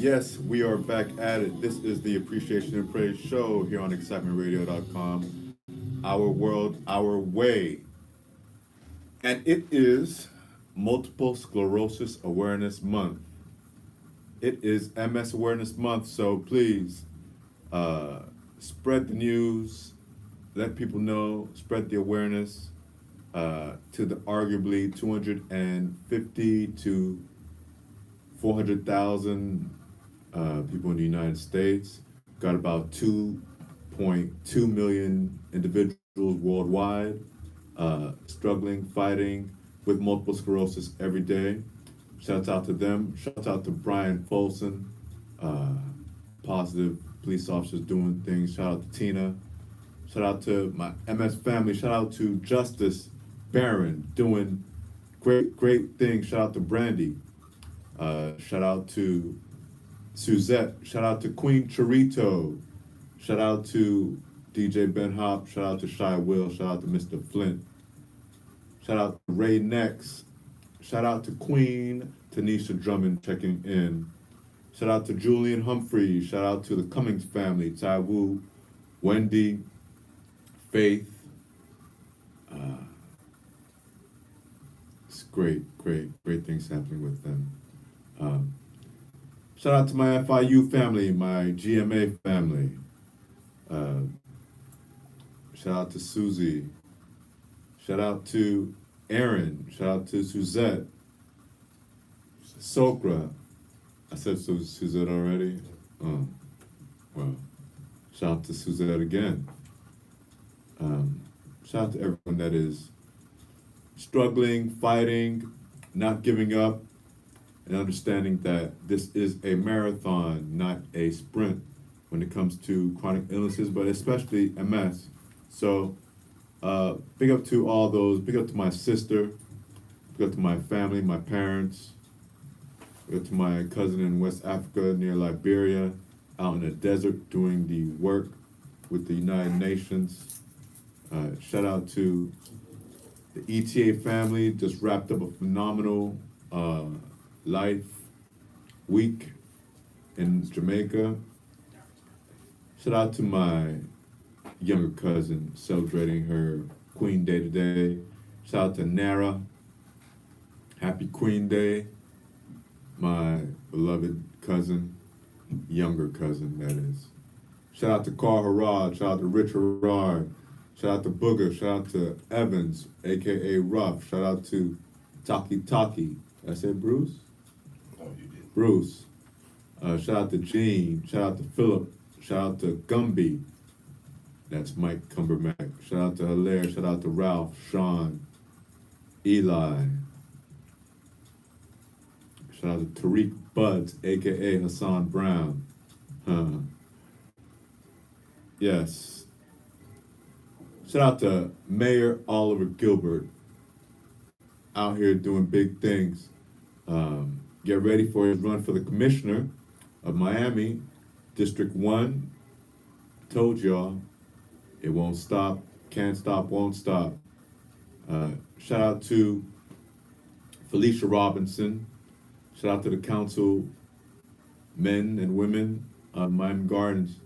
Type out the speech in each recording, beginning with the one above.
Yes, we are back at it. This is the Appreciation and Praise Show here on excitementradio.com. Our world, our way. And it is Multiple Sclerosis Awareness Month. It is MS Awareness Month, so please uh, spread the news, let people know, spread the awareness to the arguably 250 to 400,000 people in the United States. Got about 2.2 million individuals worldwide struggling, fighting with multiple sclerosis every day. Shouts out to them. Shouts out to Brian Folson, uh, positive police officers doing things. Shout out to Tina. Shout out to my MS family. Shout out to Justice Barron doing great things. Shout out to Brandy. Shout out to Suzette. Shout out to Queen Chorito. Shout out to DJ Ben Hop. Shout out to Shy Will. Shout out to Mr. Flint. Shout out to Ray Nex. Shout out to Queen Tanisha Drummond checking in. Shout out to Julian Humphreys. Shout out to the Cummings family. Tai Wu, Wendy, Faith. It's great things happening with them. Um, Shout out to my FIU family, my GMA family. Uh, Shout out to Susie. Shout out to Aaron. Shout out to Suzette. Sokra. I said Suzette already? Oh, well. Shout out to Suzette again. Shout out to everyone that is struggling, fighting, not giving up, and understanding that this is a marathon, not a sprint when it comes to chronic illnesses, but especially MS. So, big up to all those, big up to my sister, big up to my family, my parents, big up to my cousin in West Africa near Liberia, out in the desert doing the work with the United Nations. Shout out to the ETA family, just wrapped up a phenomenal life week in Jamaica. Shout out to my younger cousin celebrating her Queen Day today. Shout out to Nara. Happy Queen Day. My beloved cousin, younger cousin, that is. Shout out to Carl Harrod. Shout out to Rich Harrod. Shout out to Booger. Shout out to Evans, aka Ruff. Shout out to Taki Taki. Did I say Bruce? Oh, you did. Bruce. Shout out to Gene. Shout out to Philip. Shout out to Gumby. That's Mike Cumbermack. Shout out to Hilaire. Shout out to Ralph, Sean, Eli. Shout out to Tariq Buds, aka Hassan Brown. Yes. Shout out to Mayor Oliver Gilbert, out here doing big things. Get ready for his run for the commissioner of Miami, District 1. Told y'all, it won't stop, can't stop, won't stop. Shout out to Felicia Robinson. Shout out to the council men and women of Miami Gardens.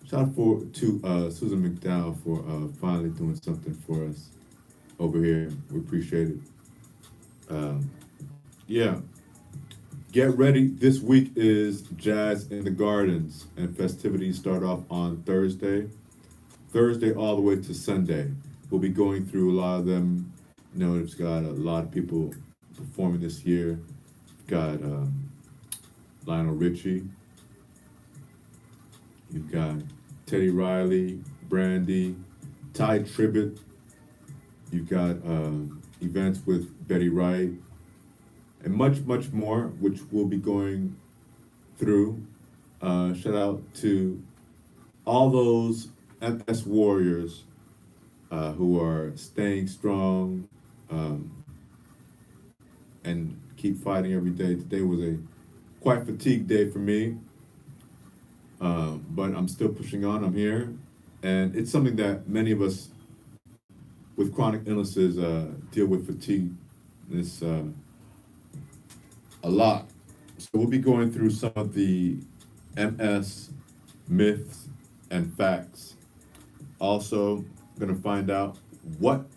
Shout out to Susan McDowell for finally doing something for us over here. We appreciate it. Yeah. Get ready. This week is Jazz in the Gardens, and festivities start off on Thursday all the way to Sunday. We'll be going through a lot of them. You know, it's got a lot of people performing this year. Got Lionel Richie. You've got Teddy Riley, Brandy, Ty Tribbett. You've got events with Betty Wright, and much more, which we'll be going through. Shout out to all those MS warriors who are staying strong and keep fighting every day. Today was a quite fatigued day for me, but I'm still pushing on. I'm here, and it's something that many of us with chronic illnesses deal with fatigue. It's a lot. So we'll be going through some of the MS myths and facts. Also, going to find out what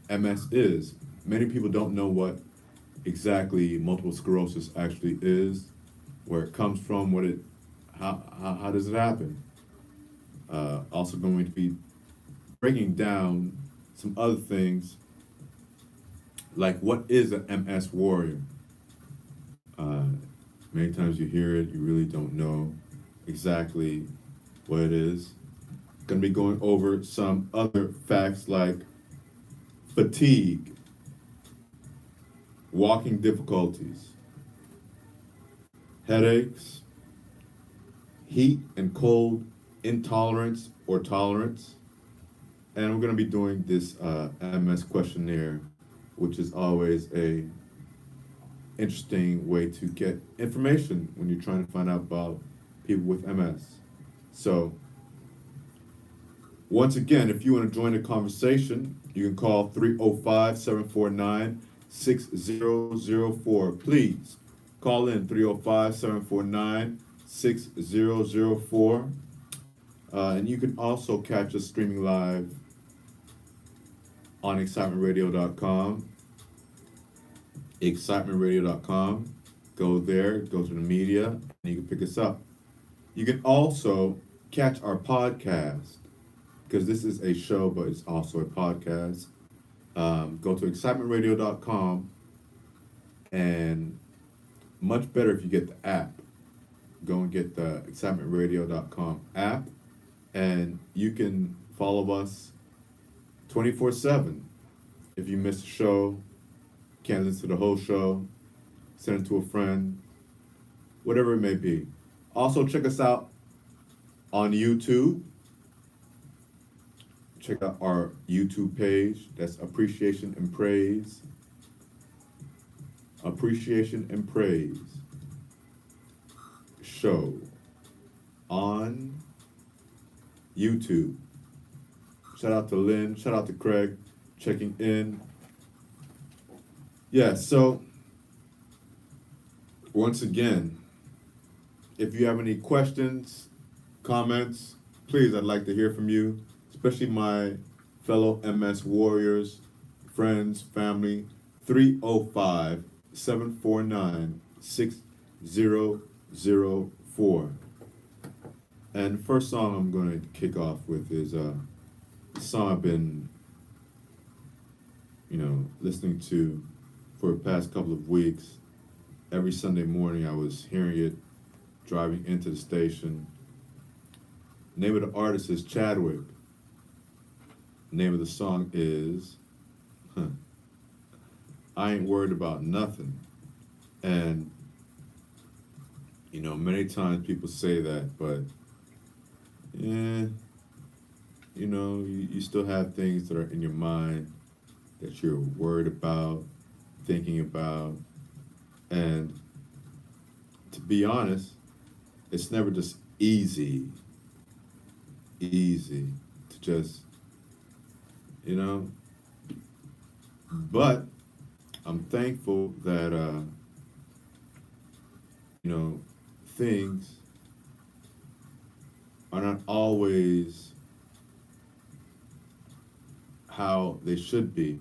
MS is. Many people don't know what exactly multiple sclerosis actually is, where it comes from, how does it happen. Also going to be breaking down some other things, like what is an MS warrior. Uh, Many times you hear it, you really don't know exactly what it is. Going to be going over some other facts like fatigue, walking difficulties, headaches, heat and cold intolerance or tolerance. And we're going to be doing this MS questionnaire, which is always a interesting way to get information when you're trying to find out about people with MS. So, once again, if you want to join the conversation, you can call 305-749-6004. Please call in 305-749-6004. And you can also catch us streaming live on excitementradio.com. Excitementradio.com. Go there, go to the media, and you can pick us up. You can also catch our podcast, because this is a show, but it's also a podcast. Go to excitementradio.com, and much better if you get the app. Go and get the excitementradio.com app, and you can follow us 24/7. If you miss a show, can't listen to the whole show, send it to a friend, whatever it may be. Also, check us out on YouTube. Check out our YouTube page. That's Appreciation and Praise. Appreciation and Praise show on YouTube. Shout out to Lynn. Shout out to Craig checking in. Yeah, so once again, if you have any questions, comments, please, I'd like to hear from you, especially my fellow MS warriors, friends, family. 305-749-6004. And the first song I'm going to kick off with is a song I've been, listening to for the past couple of weeks. Every Sunday morning I was hearing it driving into the station. Name of the artist is Chadwick. Name of the song is I Ain't Worried About Nothing. And many times people say that, but you still have things that are in your mind that you're worried about, thinking about. And to be honest, it's never just easy to just, but I'm thankful that, things are not always how they should be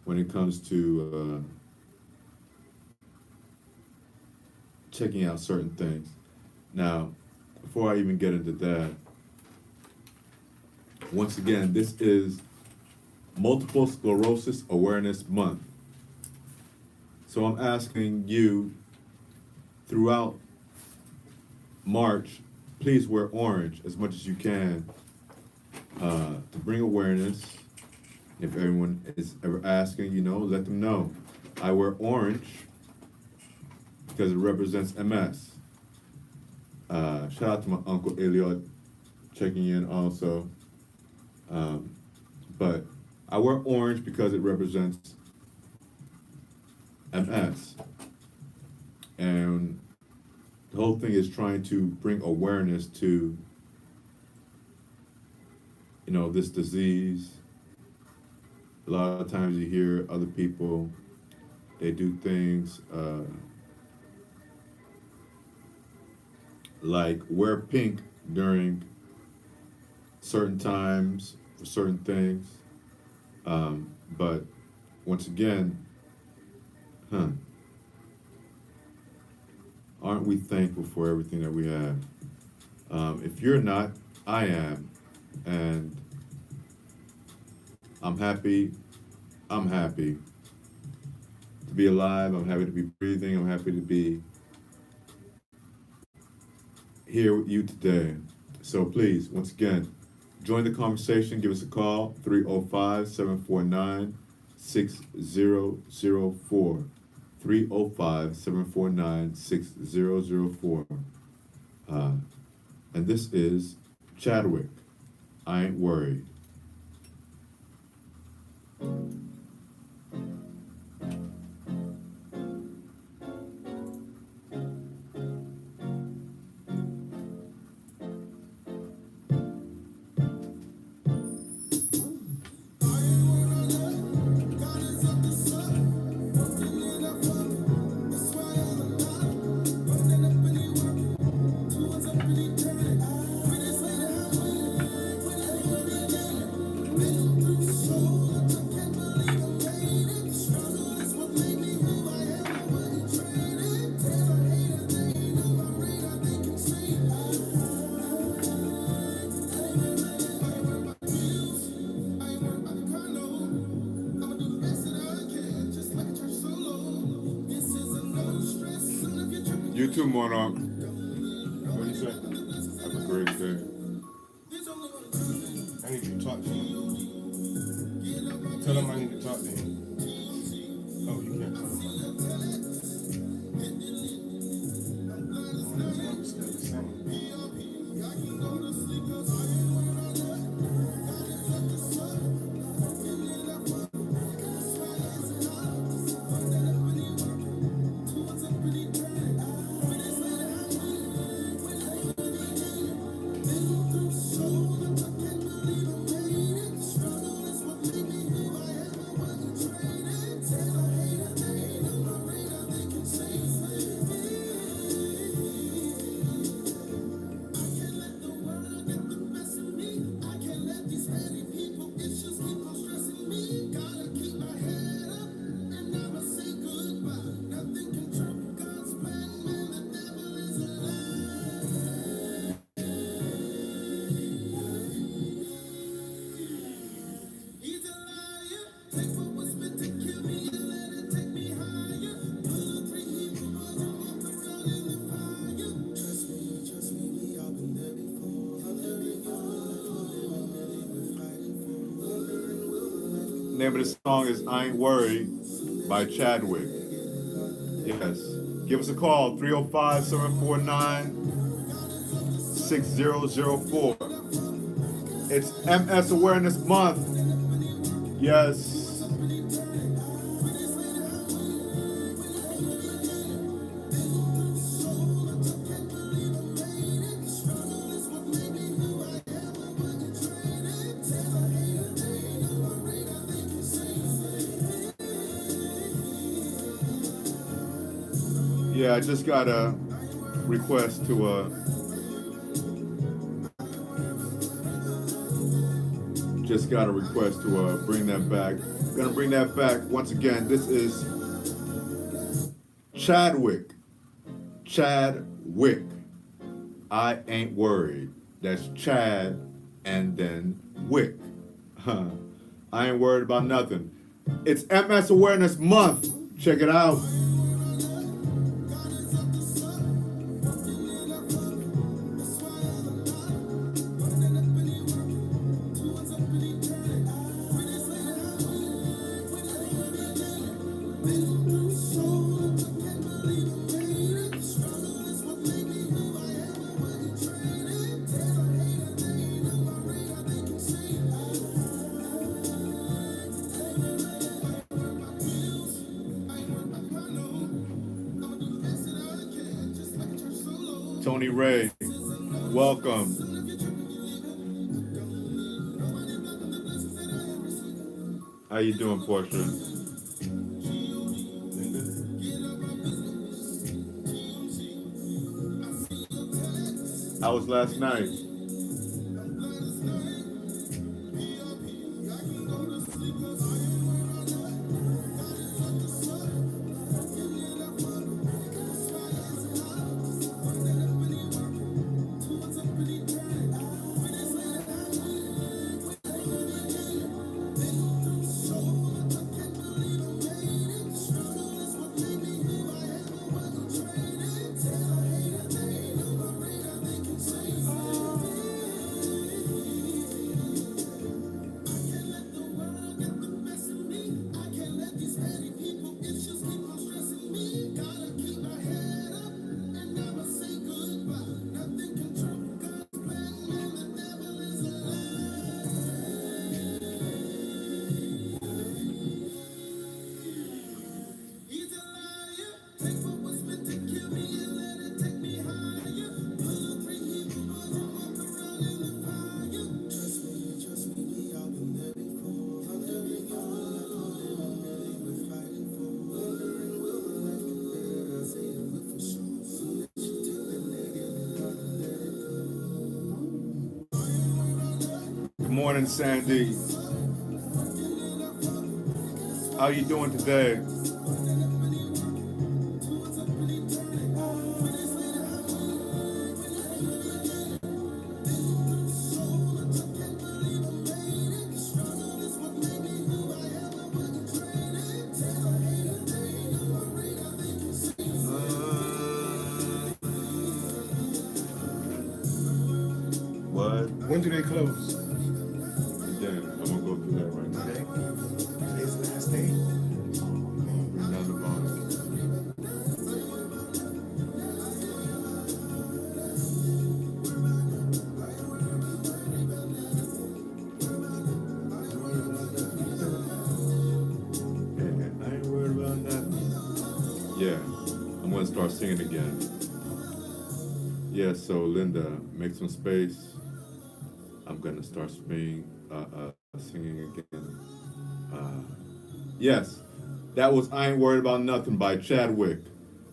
when it comes to checking out certain things. Now, before I even get into that, once again, this is Multiple Sclerosis Awareness Month. So I'm asking you throughout March, please wear orange as much as you can to bring awareness. If everyone is ever asking, let them know. I wear orange because it represents MS. Shout out to my Uncle Elliot checking in also. But I wear orange because it represents MS. And the whole thing is trying to bring awareness to, this disease. A lot of times you hear other people, they do things like wear pink during certain times for certain things. But once again, aren't we thankful for everything that we have? If you're not, I am. And I'm happy. I'm happy to be alive. I'm happy to be breathing. I'm happy to be here with you today. So please, once again, join the conversation. Give us a call, 305-749-6004. 305-749-6004. And this is Chadwick. I ain't worried. You too, Monarch. What do you say? Have a great day. I need to talk to him. Tell him I need to talk to him. Oh, you can't tell him. It's still the same. Name of the song is I Ain't Worried by Chadwick. Yes. Give us a call, 305-749-6004. It's MS Awareness Month. Yes. Yeah, I just got a request to bring that back. Gonna bring that back once again. This is Chadwick. Chadwick. I ain't worried. That's Chad and then Wick. I ain't worried about nothing. It's MS Awareness Month. Check it out. Tony Ray, welcome. How you doing, Portia? How was last night? Good morning, Sandy. How you doing today? What? When do they close? Then I'm gonna go through that right now. Today? Today's the last day. Another bonus. I ain't worried about nothing. Yeah, I'm gonna start singing again. Yeah, so Linda, make some space. I'm gonna start singing again. Yes, that was "I Ain't Worried About Nothing" by Chadwick.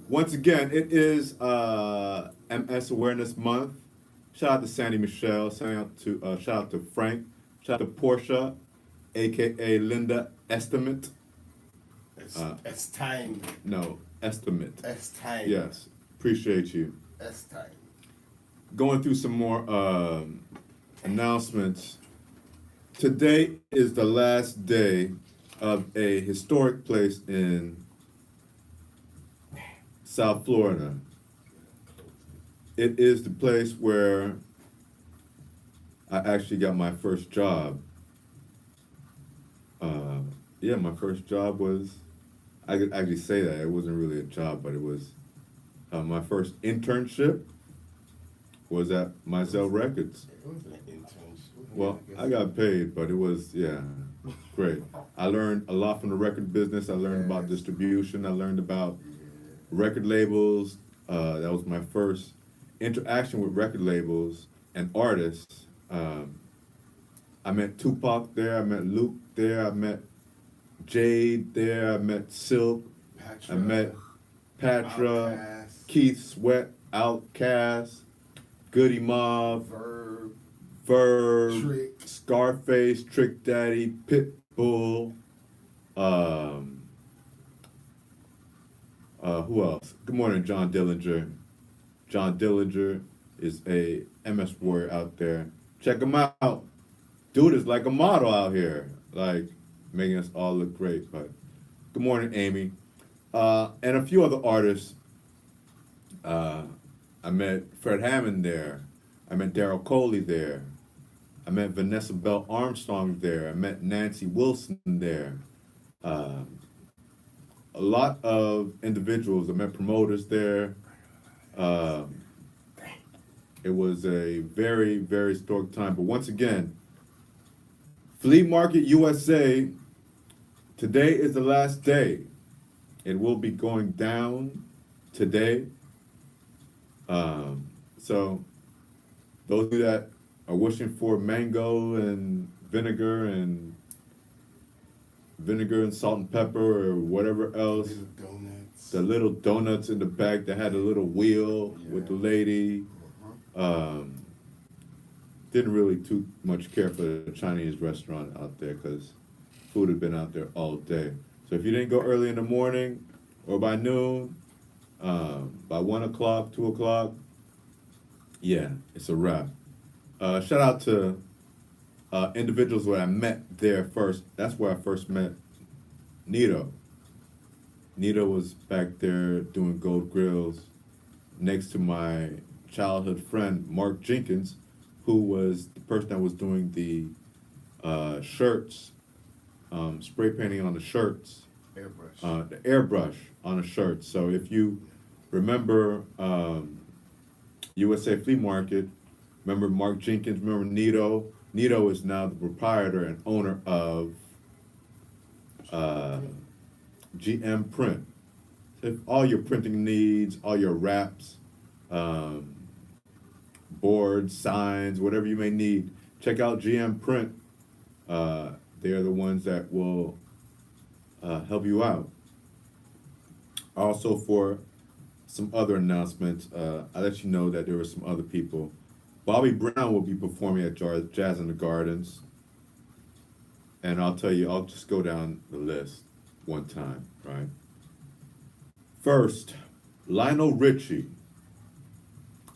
Once again, it is MS Awareness Month. Shout out to Sandy Michelle. Shout out to Frank. Shout out to Portia, aka Linda Estimate. It's time. No, Estimate. It's time. Yes, appreciate you. It's time. Going through some more announcements. Today is the last day of a historic place in South Florida. It is the place where I actually got my first job. Yeah, my first job was, I could actually say that, it wasn't really a job, but it was my first internship was at Mizell Records. It was an internship. Well, I got paid, but it was, yeah, great. I learned a lot from the record business. I learned about distribution. I learned about record labels. That was my first interaction with record labels and artists. I met Tupac there. I met Luke there. I met Jade there. I met Silk. I met Patra, Outkast, Keith Sweat, Outkast, Goody Mob, Verb, Trick. Scarface, Trick Daddy, Pitbull, who else? Good morning, John Dillinger. John Dillinger is a MS warrior out there. Check him out. Dude is like a model out here, like making us all look great. But good morning, Amy. And a few other artists. I met Fred Hammond there. I met Daryl Coley there. I met Vanessa Bell Armstrong there. I met Nancy Wilson there. A lot of individuals. I met promoters there. It was a very, very historic time. But once again, Flea Market USA, today is the last day. It will be going down today. So those of you that are wishing for mango and vinegar and salt and pepper or whatever else, Little donuts. the little donuts in the back that had a little wheel with the lady. Um, didn't really too much care for the Chinese restaurant out there because food had been out there all day. So if you didn't go early in the morning or by noon, by 1 o'clock, 2 o'clock, yeah, it's a wrap. Shout out to individuals that I met there first. That's where I first met Nito. Nito was back there doing gold grills next to my childhood friend Mark Jenkins, who was the person that was doing the shirts, spray painting on the shirts, the airbrush on the shirts. So if you remember USA Flea Market, remember Mark Jenkins, remember Nito. Nito is now the proprietor and owner of GM Print. If all your printing needs, all your wraps, boards, signs, whatever you may need, check out GM Print. They are the ones that will help you out. Also, for some other announcements, I let you know that there were some other people. Bobby Brown will be performing at Jazz in the Gardens. And I'll tell you, I'll just go down the list one time, right? First, Lionel Richie.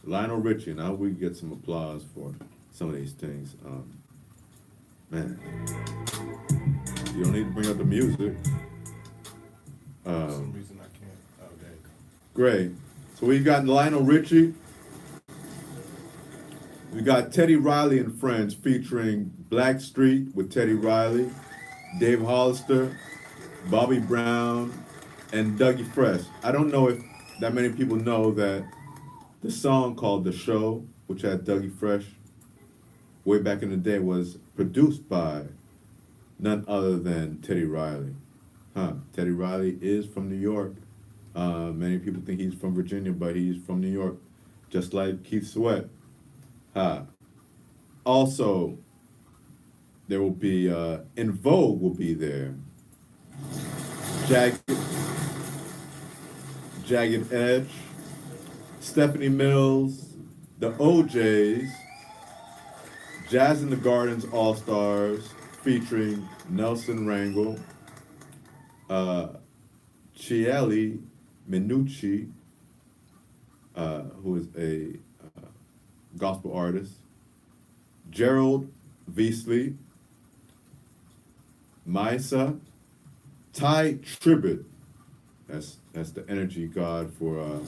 Lionel Richie. Now we get some applause for some of these things. Man, you don't need to bring up the music. For some reason I can't. Oh, there you go. Great. So we've got Lionel Richie. We got Teddy Riley and Friends featuring Blackstreet with Teddy Riley, Dave Hollister, Bobby Brown, and Dougie Fresh. I don't know if that many people know that the song called The Show, which had Dougie Fresh way back in the day, was produced by none other than Teddy Riley. Teddy Riley is from New York. Many people think he's from Virginia, but he's from New York, just like Keith Sweat. Also, there will be, In Vogue will be there. Jagged Edge, Stephanie Mills, the OJs, Jazz in the Gardens All-Stars featuring Nelson Rangel, Chieli Minucci, who is a gospel artist, Gerald Veasley, Misa, Ty Tribbett, that's the energy god for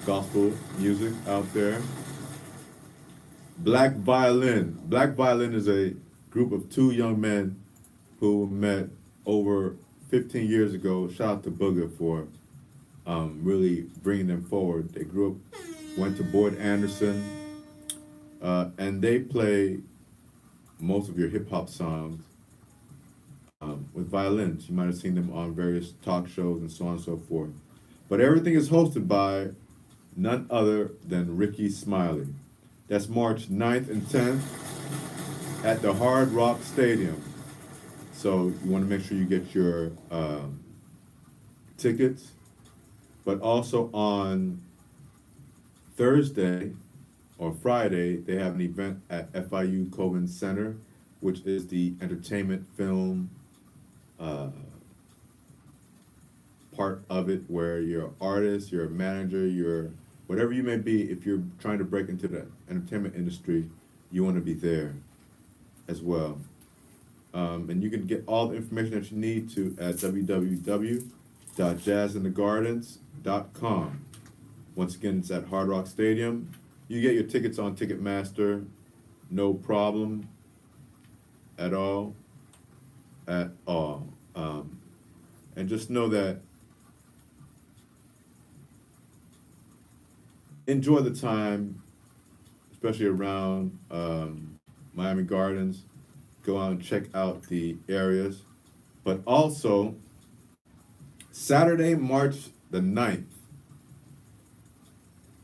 gospel music out there. Black Violin. Black Violin is a group of two young men who met over 15 years ago. Shout out to Booger for really bringing them forward. They grew up, went to Boyd Anderson, and they play most of your hip hop songs with violins. You might have seen them on various talk shows and so on and so forth. But everything is hosted by none other than Ricky Smiley. That's March 9th and 10th at the Hard Rock Stadium. So you want to make sure you get your tickets. But also on Thursday or Friday, they have an event at FIU Coven Center, which is the entertainment film part of it, where you're an artist, you're a manager, you're whatever you may be. If you're trying to break into the entertainment industry, you want to be there as well. And you can get all the information that you need to at www.jazzinthegardens.com. Once again, it's at Hard Rock Stadium. You get your tickets on Ticketmaster, no problem at all. And just know that enjoy the time, especially around Miami Gardens. Go out and check out the areas. But also, Saturday, March the 9th,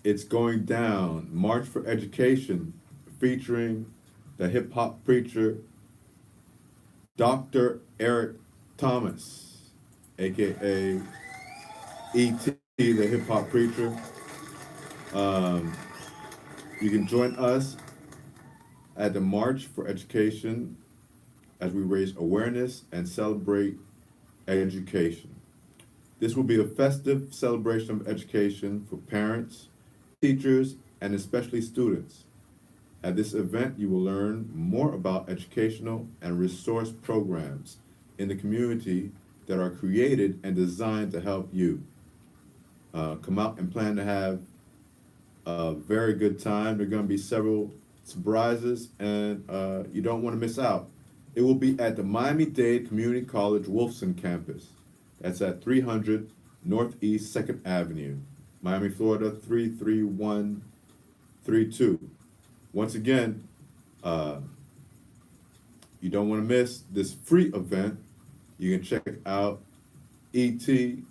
it's going down. March for Education, featuring the hip-hop preacher, Dr. Eric Thomas, a.k.a. E.T., the hip-hop preacher. You can join us at the March for Education as we raise awareness and celebrate education. This will be a festive celebration of education for parents, teachers, and especially students. At this event, you will learn more about educational and resource programs in the community that are created and designed to help you. Come out and plan to have a very good time. There are going to be several surprises, and you don't want to miss out. It will be at the Miami-Dade Community College Wolfson campus. That's at 300 Northeast 2nd Avenue, Miami, Florida 33132. Once again, you don't want to miss this free event. You can check out E.T.,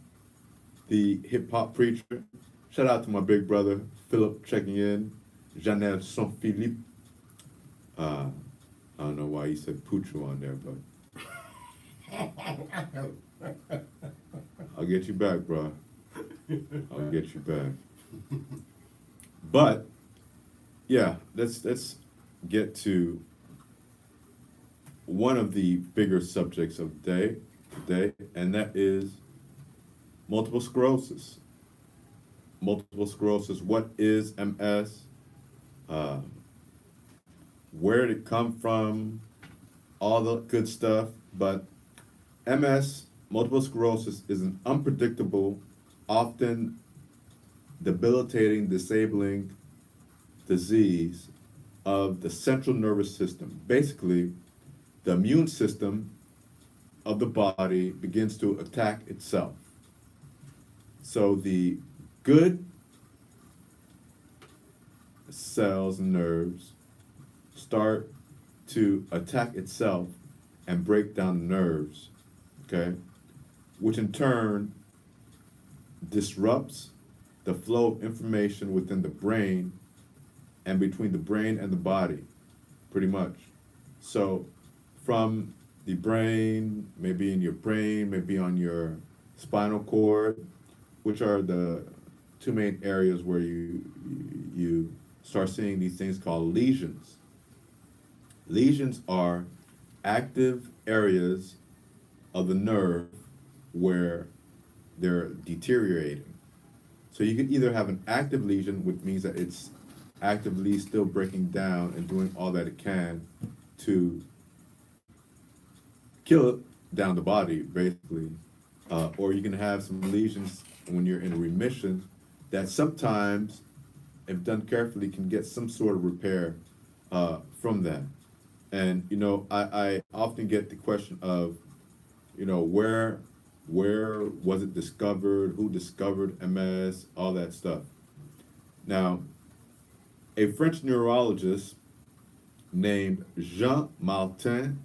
the hip-hop preacher. Shout out to my big brother, Philip, checking in. Janelle Saint-Philippe. I don't know why he said Pucho on there, but I'll get you back, bro. I'll get you back. But yeah, let's get to one of the bigger subjects of the day today, and that is multiple sclerosis. Multiple sclerosis. What is MS? Where did it come from? All the good stuff. But MS, multiple sclerosis, is an unpredictable, often debilitating, disabling disease of the central nervous system. Basically, the immune system of the body begins to attack itself. So the good cells and nerves start to attack itself and break down the nerves, okay? Which in turn disrupts the flow of information within the brain and between the brain and the body, pretty much. So from the brain, maybe in your brain, maybe on your spinal cord, which are the two main areas where you start seeing these things called lesions. Lesions are active areas of the nerve where they're deteriorating. So you can either have an active lesion, which means that it's actively still breaking down and doing all that it can to kill it down the body, basically. Or you can have some lesions when you're in a remission that sometimes, if done carefully, can get some sort of repair from that. And, you know, I often get the question of, you know, where was it discovered, who discovered MS, all that stuff. Now, a French neurologist named Jean-Martin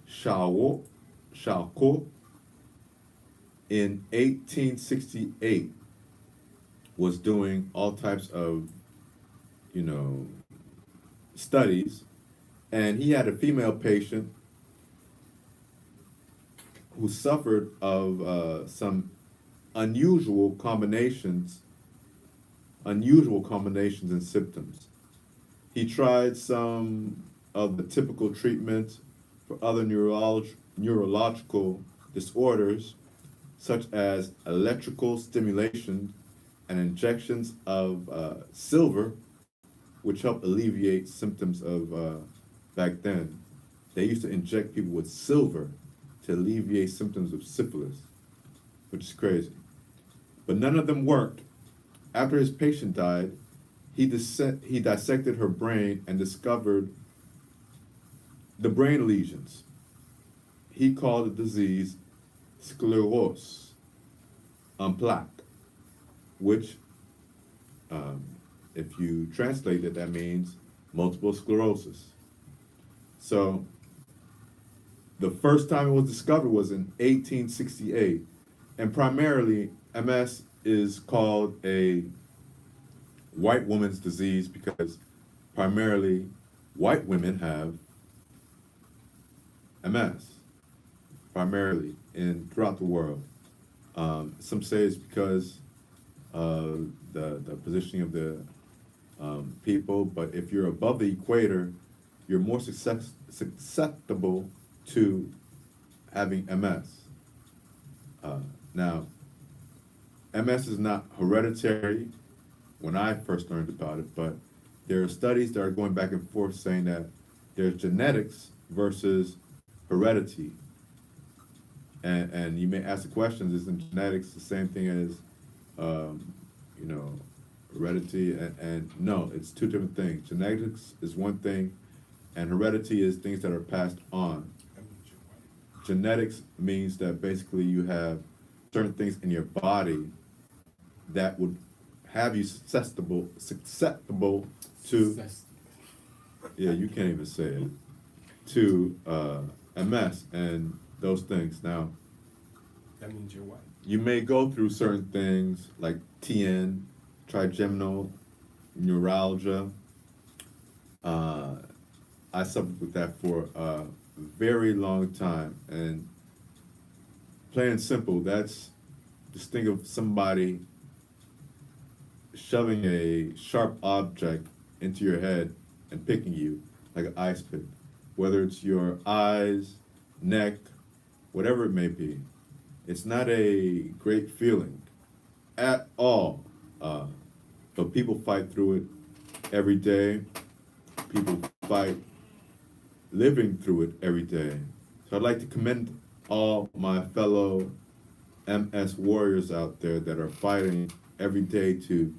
Charcot in 1868 was doing all types of, you know, studies, and he had a female patient who suffered of some unusual combinations and symptoms. He tried some of the typical treatments for other neurological disorders, such as electrical stimulation and injections of silver, which helped alleviate symptoms of, back then, they used to inject people with silver to alleviate symptoms of syphilis, which is crazy. But none of them worked. After his patient died, he dissected her brain and discovered the brain lesions. He called the disease sclerosis en plaques, which, if you translate it, that means multiple sclerosis. So the first time it was discovered was in 1868, and primarily MS is called a white woman's disease because primarily white women have MS, primarily throughout the world. Some say it's because of the positioning of the people, but if you're above the equator, you're more susceptible to having MS. Now, MS is not hereditary when I first learned about it, but there are studies that are going back and forth saying that there's genetics versus heredity. And you may ask the question, isn't genetics the same thing as, you know, heredity? And no, it's two different things. Genetics is one thing, and heredity is things that are passed on. Genetics means that basically you have certain things in your body that would have you susceptible to, yeah, you can't even say it, to MS and those things. Now, That means you're white. you may go through certain things like TN, trigeminal neuralgia. I suffered with that for a very long time, and plain and simple, that's just think of somebody shoving a sharp object into your head and picking you like an ice pick, whether it's your eyes, neck, whatever it may be. It's not a great feeling at all, but people fight through it every day. People fight living through it every day. So I'd like to commend all my fellow MS warriors out there that are fighting every day to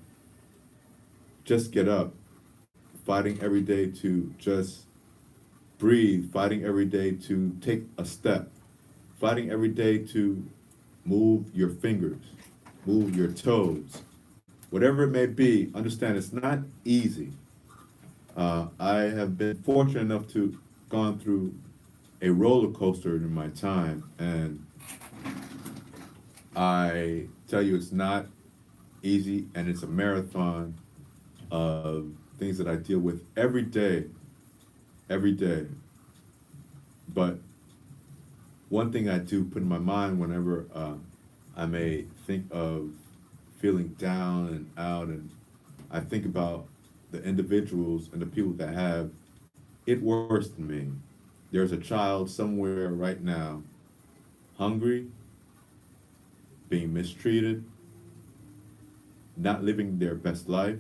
just get up, fighting every day to just breathe, fighting every day to take a step, fighting every day to move your fingers, move your toes, whatever it may be. Understand it's not easy. I have been fortunate enough to gone through a roller coaster in my time, and I tell you it's not easy, and it's a marathon of things that I deal with every day. But one thing I do put in my mind whenever I may think of feeling down and out, and I think about the individuals and the people that have it worse than me. There's a child somewhere right now, hungry, being mistreated, not living their best life.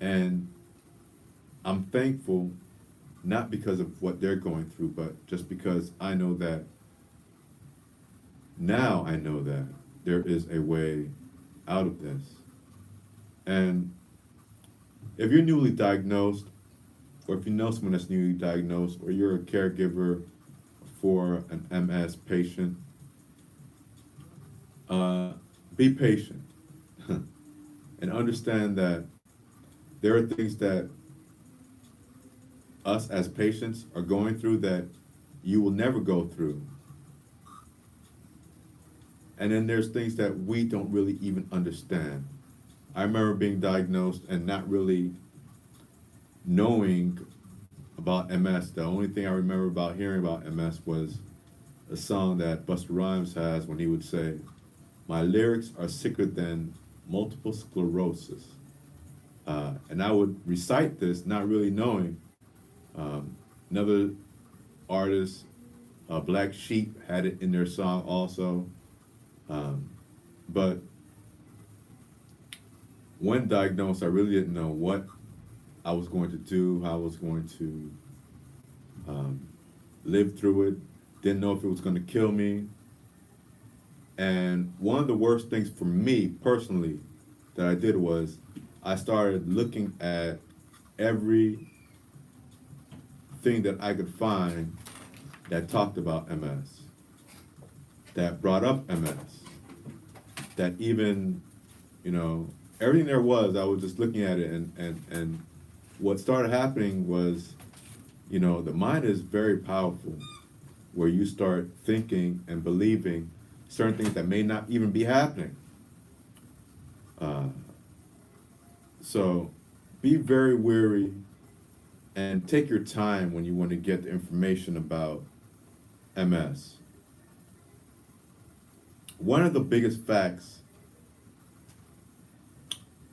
And I'm thankful, not because of what they're going through, but just because I know that now I know that there is a way out of this. And if you're newly diagnosed, or if you know someone that's newly diagnosed, or you're a caregiver for an MS patient, be patient and understand that there are things that us as patients are going through that you will never go through. And then there's things that we don't really even understand. I remember being diagnosed and not really knowing about MS. The only thing I remember about hearing about MS was a song that Busta Rhymes has when he would say, "My lyrics are sicker than multiple sclerosis." And I would recite this not really knowing. Another artist, Black Sheep, had it in their song also. But when diagnosed, I really didn't know what I was going to do, how I was going to live through it. Didn't know if it was going to kill me. And one of the worst things for me personally that I did was I started looking at every thing that I could find that talked about MS, that brought up MS, that even, you know, everything there was, I was just looking at it, and what started happening was, you know, the mind is very powerful, where you start thinking and believing certain things that may not even be happening. So be very wary and take your time when you want to get the information about MS. One of the biggest facts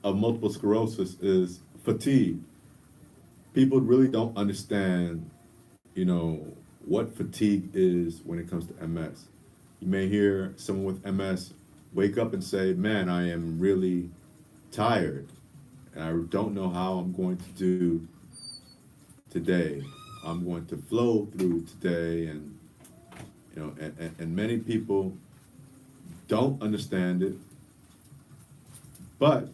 of multiple sclerosis is fatigue. People really don't understand, what fatigue is when it comes to MS. You may hear someone with MS wake up and say, man, I am really tired and I don't know how I'm going to do today. I'm going to flow through today, and and many people don't understand it, but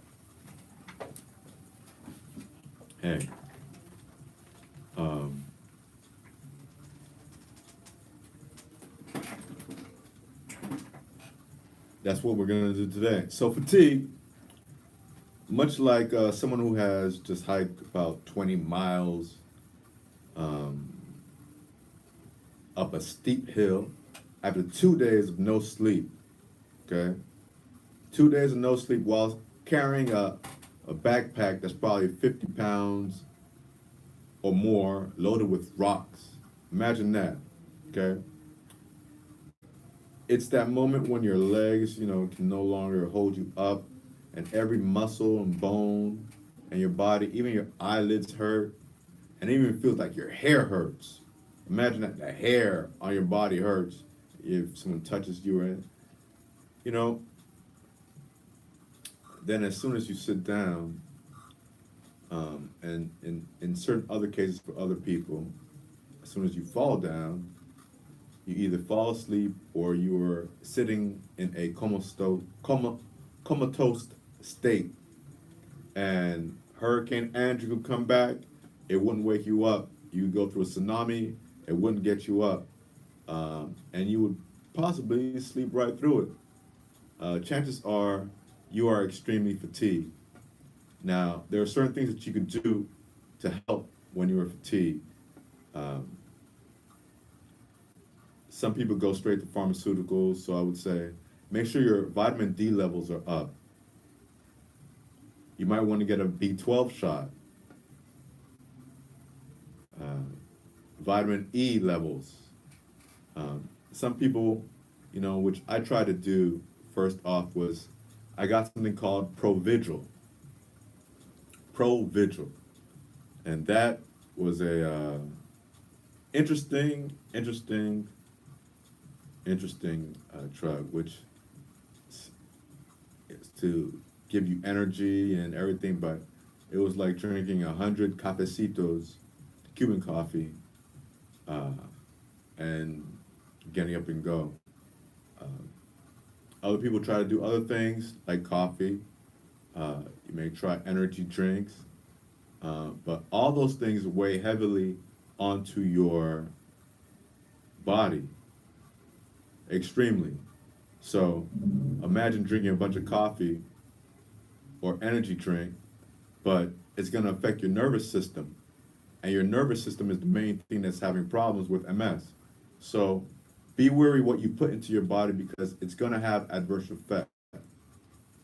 hey, that's what we're gonna do today. So fatigue, much like someone who has just hiked about 20 miles um, up a steep hill after 2 days of no sleep, okay? 2 days of no sleep while carrying a backpack that's probably 50 pounds or more loaded with rocks. Imagine that, okay? It's that moment when your legs, can no longer hold you up, and every muscle and bone and your body, even your eyelids hurt, and it even feels like your hair hurts. Imagine that the hair on your body hurts if someone touches you, right? Then as soon as you sit down, and in certain other cases for other people, as soon as you fall down, you either fall asleep or you're sitting in a comatose state, and Hurricane Andrew could come back, it wouldn't wake you up. You would go through a tsunami, it wouldn't get you up, and you would possibly sleep right through it. Chances are you are extremely fatigued. Now, there are certain things that you can do to help when you are fatigued. Some people go straight to pharmaceuticals, so I would say make sure your vitamin D levels are up. You might want to get a B12 shot. Vitamin E levels. Some people, which I try to do first off was I got something called Provigil. Provigil. And that was a interesting drug, which is to give you energy and everything, but it was like drinking 100 cafecitos, Cuban coffee, and getting up and go. Other people try to do other things like coffee. You may try energy drinks, but all those things weigh heavily onto your body, extremely. So imagine drinking a bunch of coffee or energy drink, but it's going to affect your nervous system. And your nervous system is the main thing that's having problems with MS. So be wary what you put into your body, because it's going to have adverse effect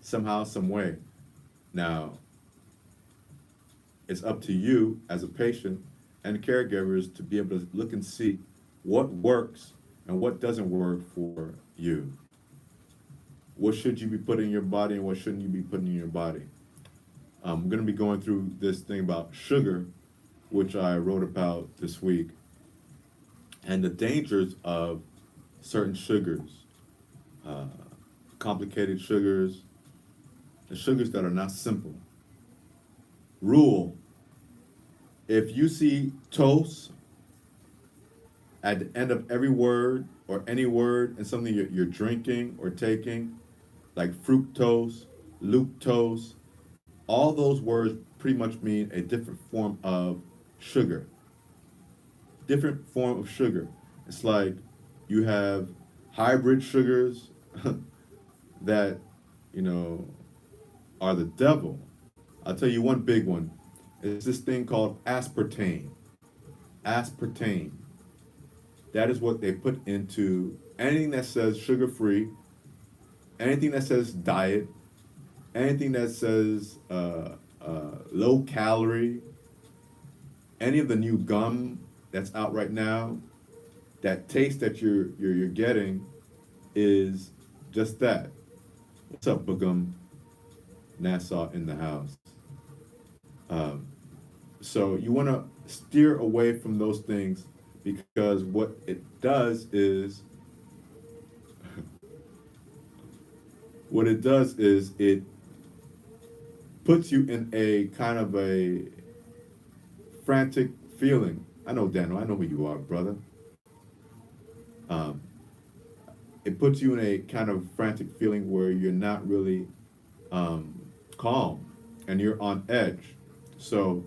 somehow, some way. Now, it's up to you as a patient and caregivers to be able to look and see what works and what doesn't work for you. What should you be putting in your body and what shouldn't you be putting in your body? I'm going to be going through this thing about sugar, which I wrote about this week, and the dangers of certain sugars, complicated sugars, the sugars that are not simple. Rule: if you see toast at the end of every word or any word in something you're drinking or taking, like fructose, lactose, all those words pretty much mean a different form of sugar. Different form of sugar. It's like you have hybrid sugars that, are the devil. I'll tell you one big one. It's this thing called aspartame. Aspartame. That is what they put into anything that says sugar-free, anything that says diet, anything that says low calorie, any of the new gum that's out right now, that taste that you're getting is just that. What's up, Boogum? Nassau in the house. So you want to steer away from those things, because what it does is it puts you in a kind of a frantic feeling. I know, Daniel, I know who you are, brother. Um, it puts you in a kind of frantic feeling where you're not really calm and you're on edge. So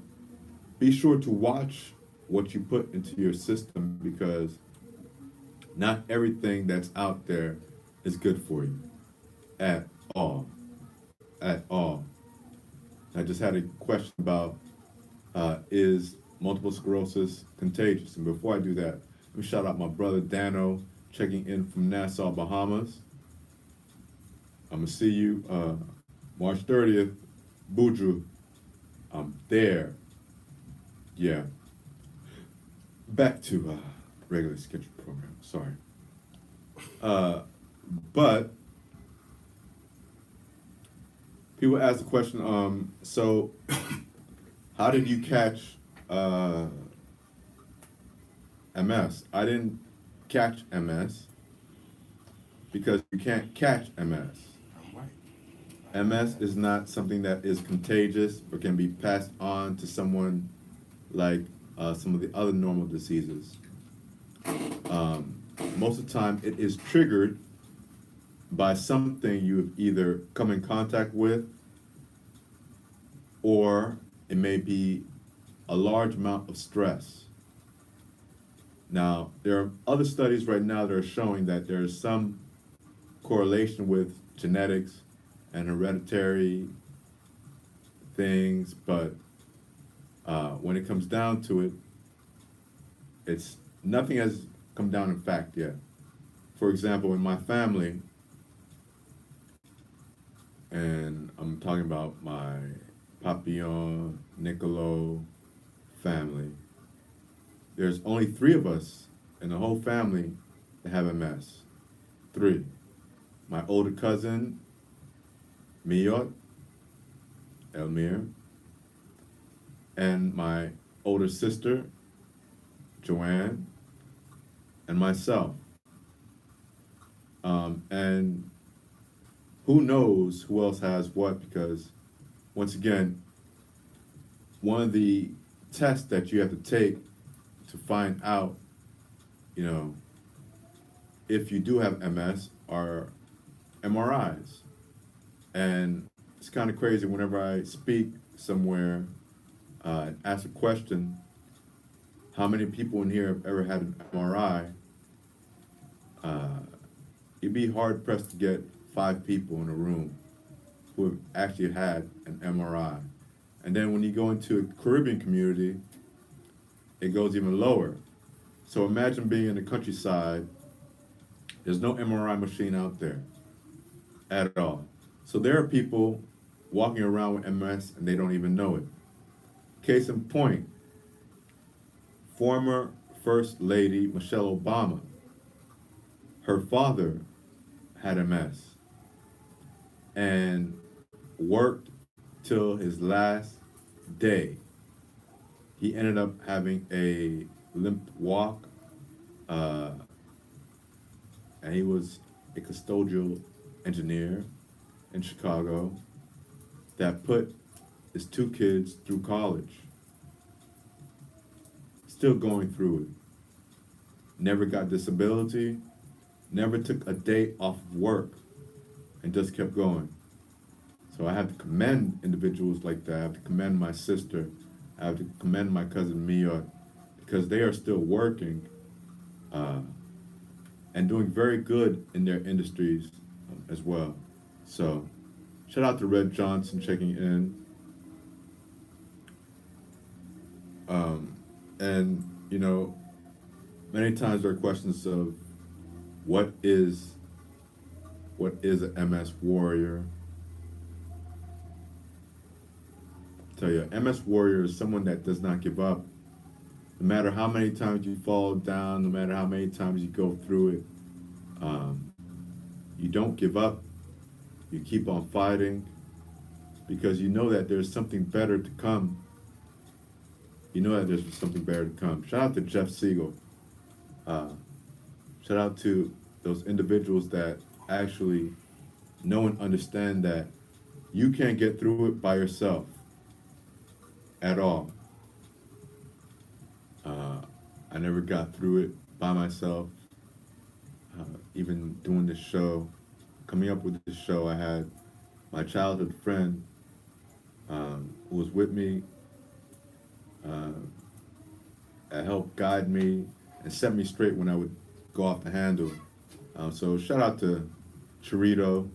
be sure to watch what you put into your system, because not everything that's out there is good for you at all. At all. I just had a question about is multiple sclerosis contagious? And before I do that, let me shout out my brother Dano, checking in from Nassau, Bahamas. I'm gonna see you March 30th, Boudreaux. I'm there. Yeah. Back to regular scheduled program. Sorry. But people ask the question, so how did you catch MS? I didn't catch MS because you can't catch MS. MS is not something that is contagious or can be passed on to someone like some of the other normal diseases. Most of the time, it is triggered by something you've either come in contact with, or it may be a large amount of stress. Now, there are other studies right now that are showing that there's some correlation with genetics and hereditary things, but when it comes down to it, it's nothing has come down in fact yet. For example, in my family, and I'm talking about my Papillon, Niccolo family, there's only 3 of us in the whole family that have MS. 3. My older cousin, Miyot, Elmir, and my older sister, Joanne, and myself. And who knows who else has what, because once again, one of the tests that you have to take to find out, you know, if you do have MS are MRIs. And it's kind of crazy whenever I speak somewhere and ask a question, how many people in here have ever had an MRI? You'd be hard pressed to get 5 people in a room who have actually had an MRI. And then when you go into a Caribbean community, it goes even lower. So imagine being in the countryside, there's no MRI machine out there at all. So there are people walking around with MS and they don't even know it. Case in point, former First Lady Michelle Obama, her father had MS and worked till his last day. He ended up having a limp walk, and he was a custodial engineer in Chicago that put his 2 kids through college. Still going through it. Never got disability, never took a day off of work, and just kept going. So I have to commend individuals like that. I have to commend my sister. I have to commend my cousin Mia, because they are still working and doing very good in their industries as well. So shout out to Red Johnson checking in. And, you know, many times there are questions of what is an MS warrior? I tell you, an MS warrior is someone that does not give up. No matter how many times you fall down, no matter how many times you go through it, you don't give up. You keep on fighting, because you know that there's something better to come. You know that there's something better to come. Shout out to Jeff Siegel. Uh, Shout out to those individuals that actually know and understand that you can't get through it by yourself at all. Uh, I never got through it by myself. Even doing this show, coming up with this show, I had my childhood friend who was with me, uh, that helped guide me and set me straight when I would go off the handle. So shout out to Chirito.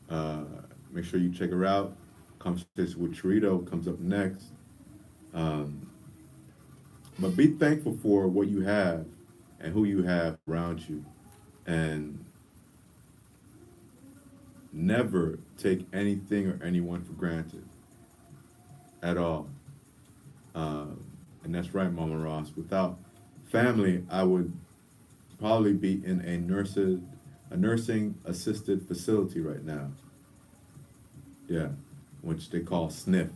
Uh, Make sure you check her out. Conversation with Chirito comes up next. Um, but be thankful for what you have and who you have around you. And never take anything or anyone for granted at all. And that's right, Mama Ross. Without family, I would probably be in a nursing assisted facility right now. Yeah, which they call SNF.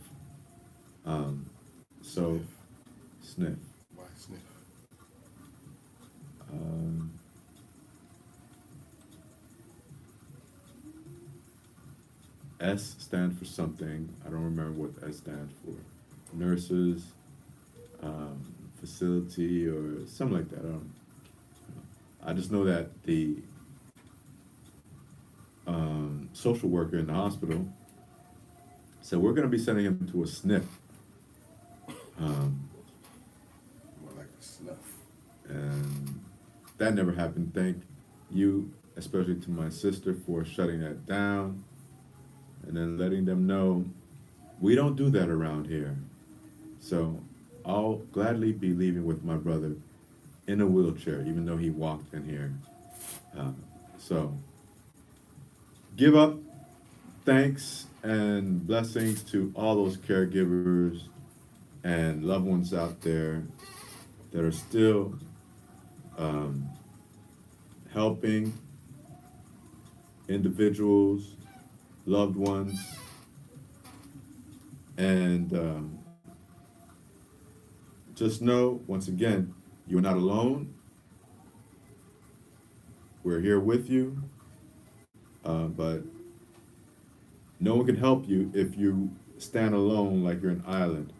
So, SNF. Why sniff? Um, S stands for something. I don't remember what S stands for. Nurses, facility, or something like that. I just know that the social worker in the hospital said we're going to be sending him to a SNF. More like a snuff. And that never happened. Thank you, especially to my sister, for shutting that down and then letting them know we don't do that around here. So I'll gladly be leaving with my brother in a wheelchair, even though he walked in here. So give up thanks and blessings to all those caregivers and loved ones out there that are still helping individuals, loved ones, and just know, once again, you're not alone. We're here with you, but no one can help you if you stand alone like you're an island.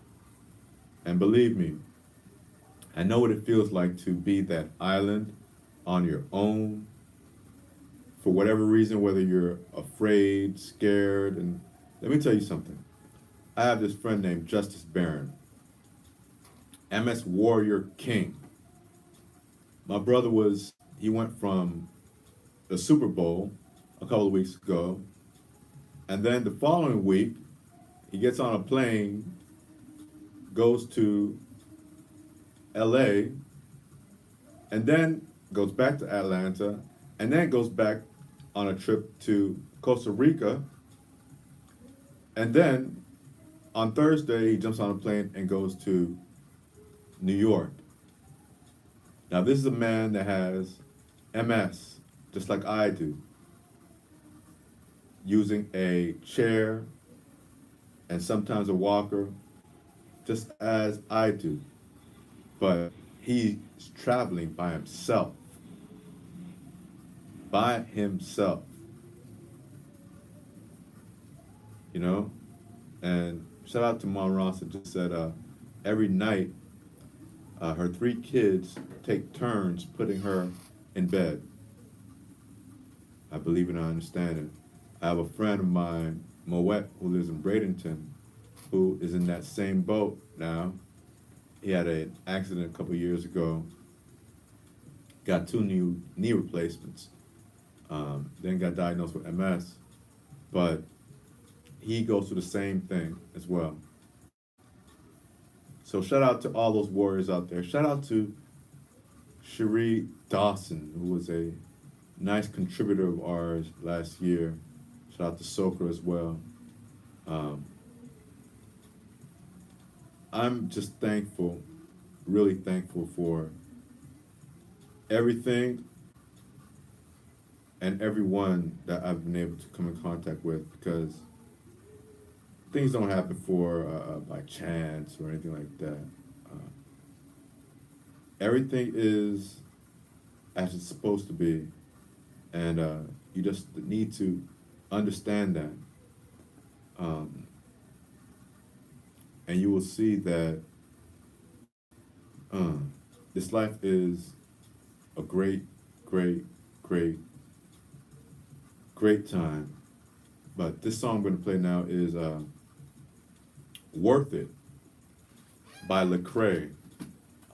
And believe me, I know what it feels like to be that island on your own for whatever reason, whether you're afraid, scared. And let me tell you something. I have this friend named Justice Barron, MS Warrior King. My brother he went from the Super Bowl a couple of weeks ago, and then the following week, he gets on a plane, goes to LA, and then goes back to Atlanta, and then goes back on a trip to Costa Rica, and then on Thursday, he jumps on a plane and goes to New York. Now, this is a man that has MS, just like I do, using a chair and sometimes a walker, just as I do. But he's traveling by himself. By himself. You know? And shout out to Mom Ross that just said every night her 3 kids take turns putting her in bed. I believe and I understand it. I have a friend of mine, Moet, who lives in Bradenton, who is in that same boat now. He had an accident a couple years ago, got 2 new knee replacements, then got diagnosed with MS, but he goes through the same thing as well. So shout out to all those warriors out there. Shout out to Cherie Dawson, who was a nice contributor of ours last year. Shout out to Soka as well. I'm just thankful, really thankful for everything and everyone that I've been able to come in contact with, because things don't happen for by chance or anything like that. Everything is as it's supposed to be, and you just need to understand that, and you will see that this life is a great, great, great, great time. But this song I'm going to play now is "Worth It" by Lecrae.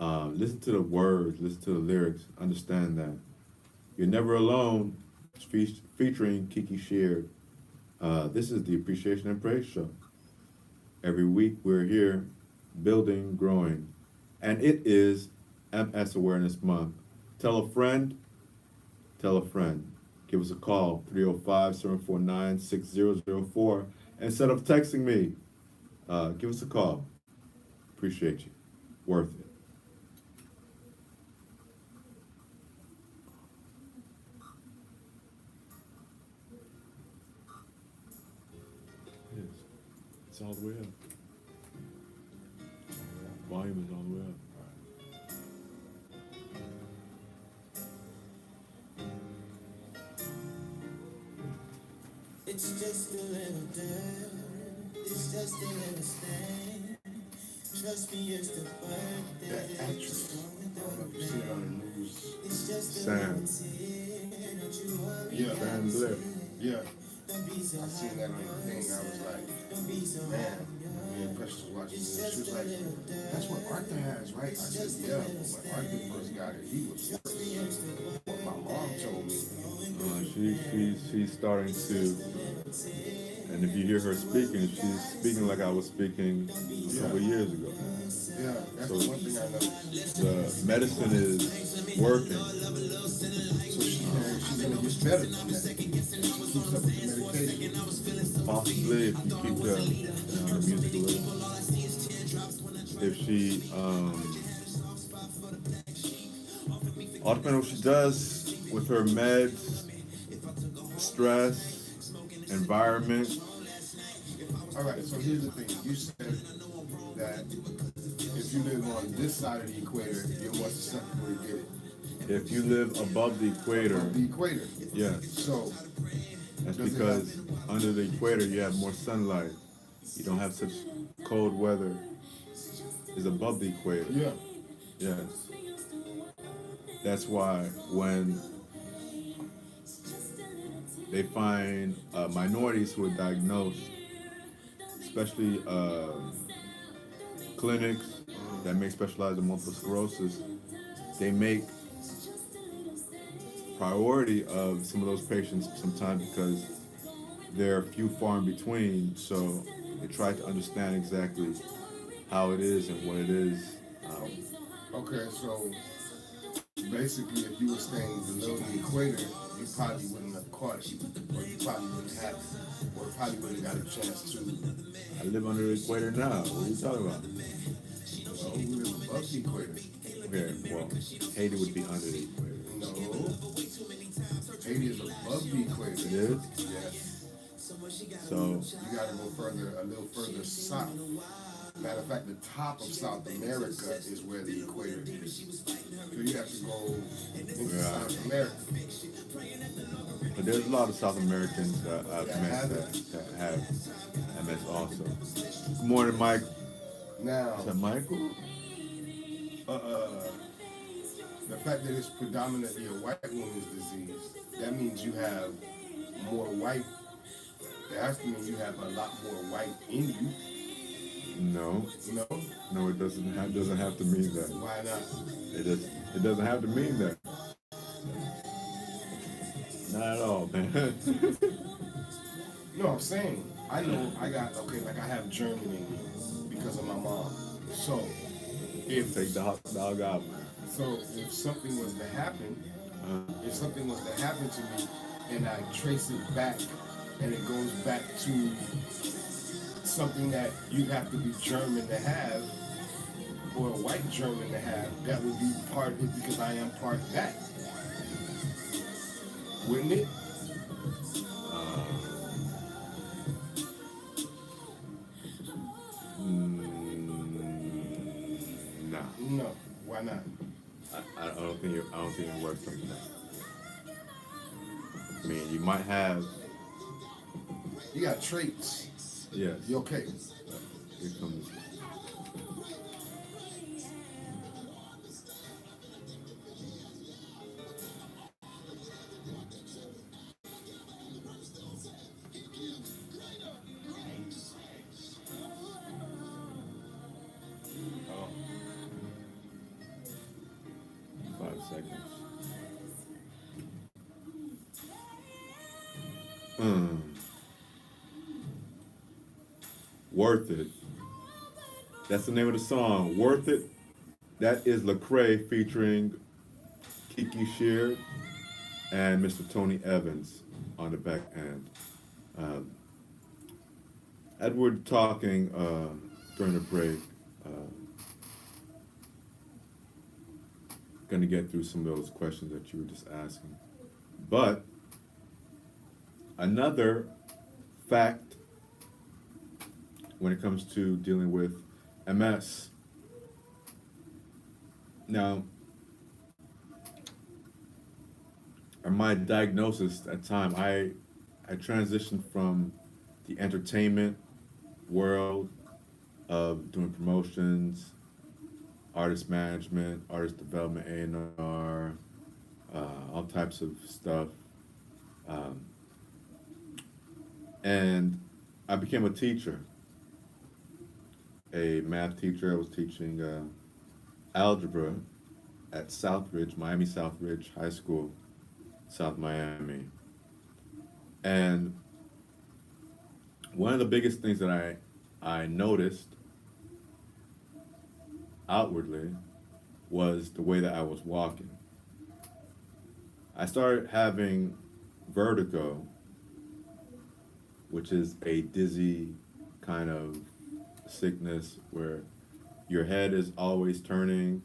Listen to the words, listen to the lyrics, understand that you're never alone. It's featuring Kiki Sheard. This is the Appreciation and Praise Show. Every week we're here building, growing, and it is MS Awareness Month. Tell a friend, tell a friend. Give us a call, 305-749-6004, and instead of texting me, give us a call. Appreciate you. Worth it. It's all the way up. Volume is all the way up. It's just a little dirt, it's just a little stain. Trust me, it's the birthday. That actress, I don't know if you see it on the news. It's just a Sam. little tear, don't you worry. Yeah, Sam Blip. yeah. Don't be so I seen that on the thing. I was like, don't be so man, me and Precious was watching this. She was like, that's what Arthur has, right? I said, yeah. But when Arthur first got it, he was worse. What my mom told me. She's starting to, and if you hear her speaking, she's speaking like I was speaking a couple years ago. Yeah, that's So- the one thing I noticed. The medicine is working. So she's gonna get better from that. She keeps up with the medication. Possibly, if you keep the music a little. If she, all depends on what she does with her meds, stress, environment. All right, so here's the thing. You said that if you live on this side of the equator, you're more susceptible to get it. If you live above the equator, The equator. yes, So, that's because under the equator you have more sunlight. You don't have such cold weather. It's above the equator. yeah. Yes. That's why when they find minorities who are diagnosed, especially clinics that may specialize in multiple sclerosis, they make priority of some of those patients sometimes because they're few far in between. So they try to understand exactly how it is and what it is. Okay, so basically, if you were staying below the equator, you probably wouldn't have caught it, or you probably wouldn't have it, or probably wouldn't have got a chance to. I live under the equator now. What are you talking about? Well, we live above the equator. Okay, well, Haiti would be under the equator. No. Haiti is above the equator. It is? Yes. So, You gotta go further, a little further south. Matter of fact, the top of South America is where the equator is. So you have to go into Yeah. South America. but there's a lot of South Americans that I've met that have MS also. Good morning, Mike. Now, Is that Michael? the fact that it's predominantly a white woman's disease, that means you have more white. That has to mean you have a lot more white in you. No. No? No, it doesn't have to mean that. Why not? It doesn't have to mean that. Not at all, man. No, I'm saying, I know I got, okay, like I have German in me because of my mom. So, if Take the hot dog out. if something was to happen, to me, and I trace it back, and it goes back to something that you have to be German to have, or a white German to have, that would be part of it because I am part of that. Wouldn't it? No. Why not? I don't think it works like that. I mean, you might have, You got traits. yes. You okay? Here comes. Oh, 5 seconds. Mm, Worth It. That's the name of the song. Worth It. That is Lecrae featuring Kiki Sheard and Mr. Tony Evans on the back end. Um, Edward talking during the break. Uh, going to get through some of those questions that you were just asking. But another fact when it comes to dealing with MS. Now, in my diagnosis at the time, I transitioned from the entertainment world of doing promotions, artist management, artist development, A&R, all types of stuff. Um, and I became a teacher, a math teacher. I was teaching algebra at Southridge, Miami Southridge High School, South Miami. And one of the biggest things that I noticed outwardly was the way that I was walking. I started having vertigo, which is a dizzy kind of sickness where your head is always turning.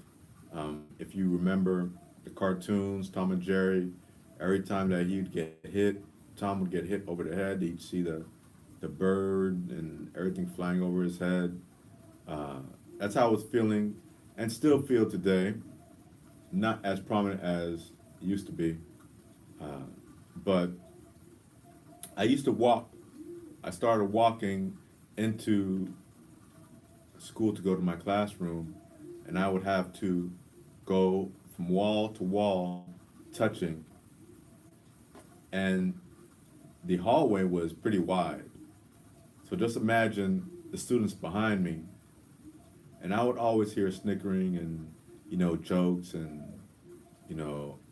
If you remember the cartoons, Tom and Jerry, every time that he'd get hit, Tom would get hit over the head. He'd see the bird and everything flying over his head. That's how I was feeling, and still feel today. Not as prominent as it used to be, but I used to walk. I started walking into school to go to my classroom, and I would have to go from wall to wall, touching, and the hallway was pretty wide. So just imagine the students behind me, and I would always hear snickering and jokes and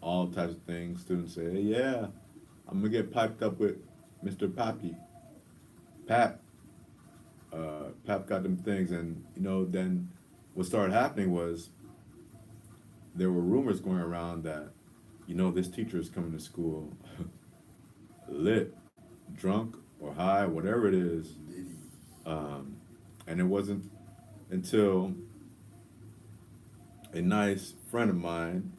all types of things. Students say, hey, "Yeah, I'm gonna get piped up with Mr. Pappy, Pap." Pap got them things, and then what started happening was there were rumors going around that this teacher is coming to school lit, drunk or high, whatever it is. And it wasn't until a nice friend of mine,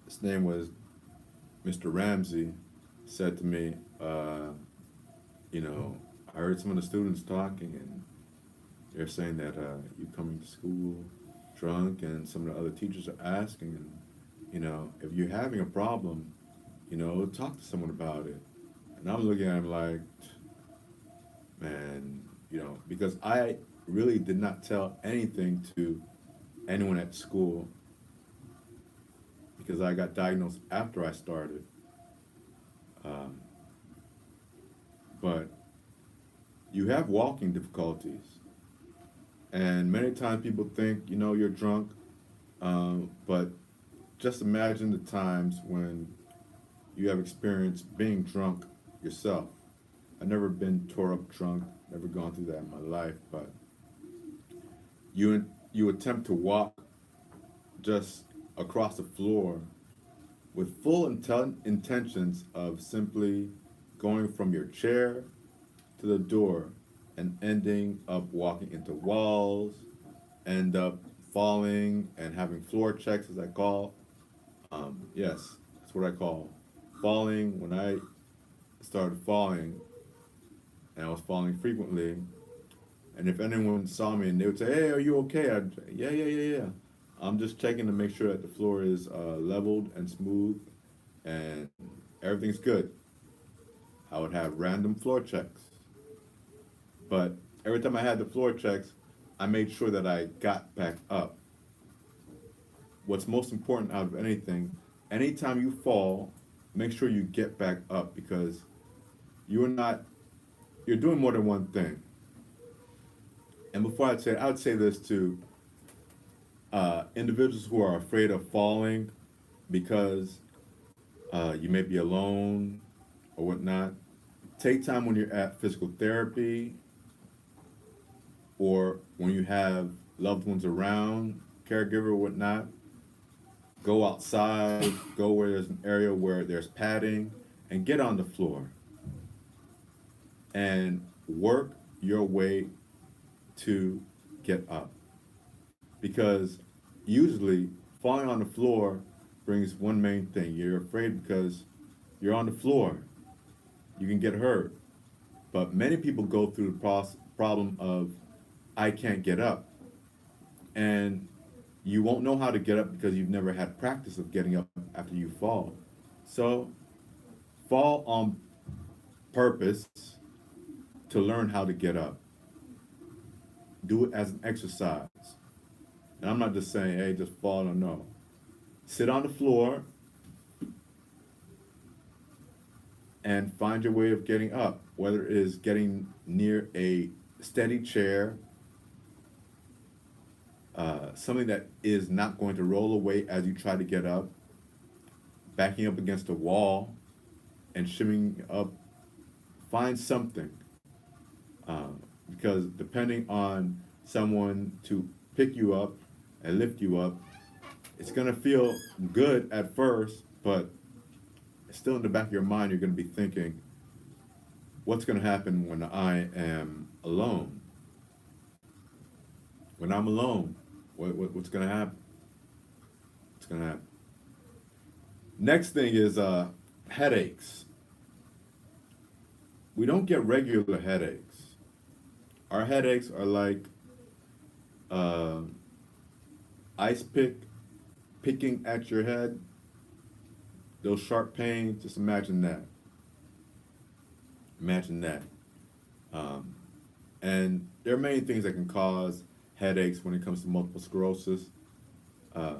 his name was Mr. Ramsey, said to me, I heard some of the students talking, and they're saying that you coming to school drunk, and some of the other teachers are asking, and if you're having a problem, talk to someone about it. And I'm looking at him like, man, because I really did not tell anything to anyone at school because I got diagnosed after I started. Um, but you have walking difficulties. And many times people think, you're drunk, but just imagine the times when you have experienced being drunk yourself. I've never been tore up drunk, never gone through that in my life, but you attempt to walk just across the floor with full intentions of simply going from your chair to the door and ending up walking into walls, end up falling and having floor checks, as I call. Yes, that's what I call falling. When I started falling, and I was falling frequently, And if anyone saw me and they would say, "Hey, are you okay?" I'd say, "Yeah, yeah, yeah, yeah." I'm just checking to make sure that the floor is leveled and smooth and everything's good. I would have random floor checks. But every time I had the floor checks, I made sure that I got back up. What's most important out of anything, anytime you fall, make sure you get back up because you're not, you're doing more than one thing. And before I would say this to individuals who are afraid of falling because you may be alone or whatnot. Take time when you're at physical therapy or when you have loved ones around, caregiver or whatnot. Go outside, go where there's an area where there's padding, and get on the floor and work your way to get up. Because usually falling on the floor brings one main thing. You're afraid because you're on the floor. You can get hurt. But many people go through the problem of, I can't get up. And you won't know how to get up because you've never had practice of getting up after you fall. So fall on purpose to learn how to get up. Do it as an exercise. And I'm not just saying, hey, just fall, no. Sit on the floor and find your way of getting up, whether it is getting near a steady chair, something that is not going to roll away as you try to get up, backing up against a wall and shimmying up. Find something, because depending on someone to pick you up and lift you up, it's gonna feel good at first, but still in the back of your mind, you're gonna be thinking, what's gonna happen when I am alone? When I'm alone, what's gonna happen? What's gonna happen? Next thing is headaches. We don't get regular headaches. Our headaches are like uh, ice picking at your head. Those sharp pains. Just imagine that. Imagine that. Um, and there are many things that can cause headaches when it comes to multiple sclerosis. Uh,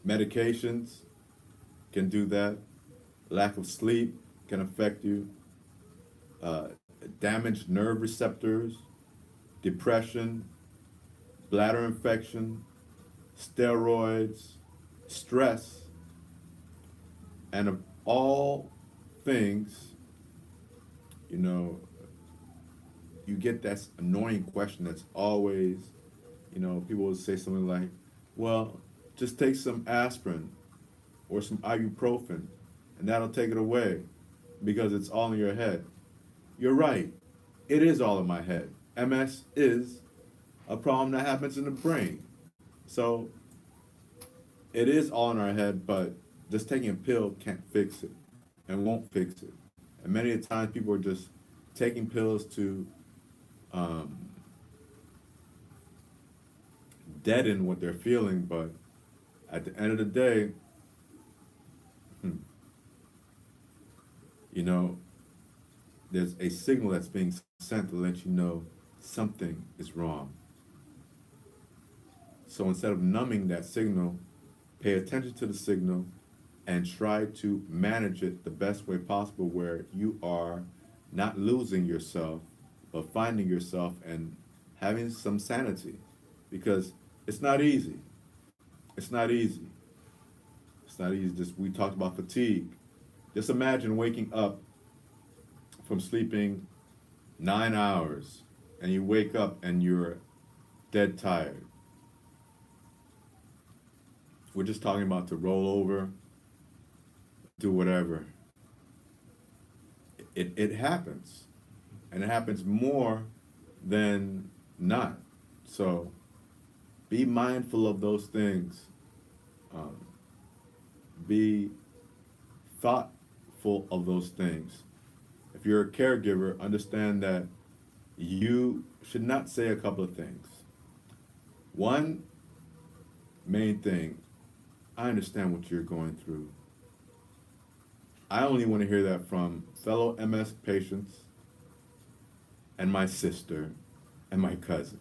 Medications can do that. Lack of sleep can affect you. Uh, Damaged nerve receptors, depression, bladder infection, steroids, stress, and of all things, you know, you get that annoying question that's always, people will say something like, well, just take some aspirin or some ibuprofen and that'll take it away because it's all in your head. You're right. It is all in my head. MS is a problem that happens in the brain. So it is all in our head, but just taking a pill can't fix it and won't fix it. And many of the times people are just taking pills to um, deaden what they're feeling, but at the end of the day, hmm, you know, there's a signal that's being sent to let you know something is wrong. So instead of numbing that signal, pay attention to the signal and try to manage it the best way possible where you are not losing yourself, but finding yourself and having some sanity. Because it's not easy. It's not easy. It's not easy. Just we talked about fatigue. Just imagine waking up from sleeping 9 hours and you wake up and you're dead tired. We're just talking about to roll over, do whatever. It happens. And it happens more than not. So be mindful of those things. Um, be thoughtful of those things. If you're a caregiver, understand that you should not say a couple of things. One main thing, I understand what you're going through. I only want to hear that from fellow MS patients and my sister and my cousin.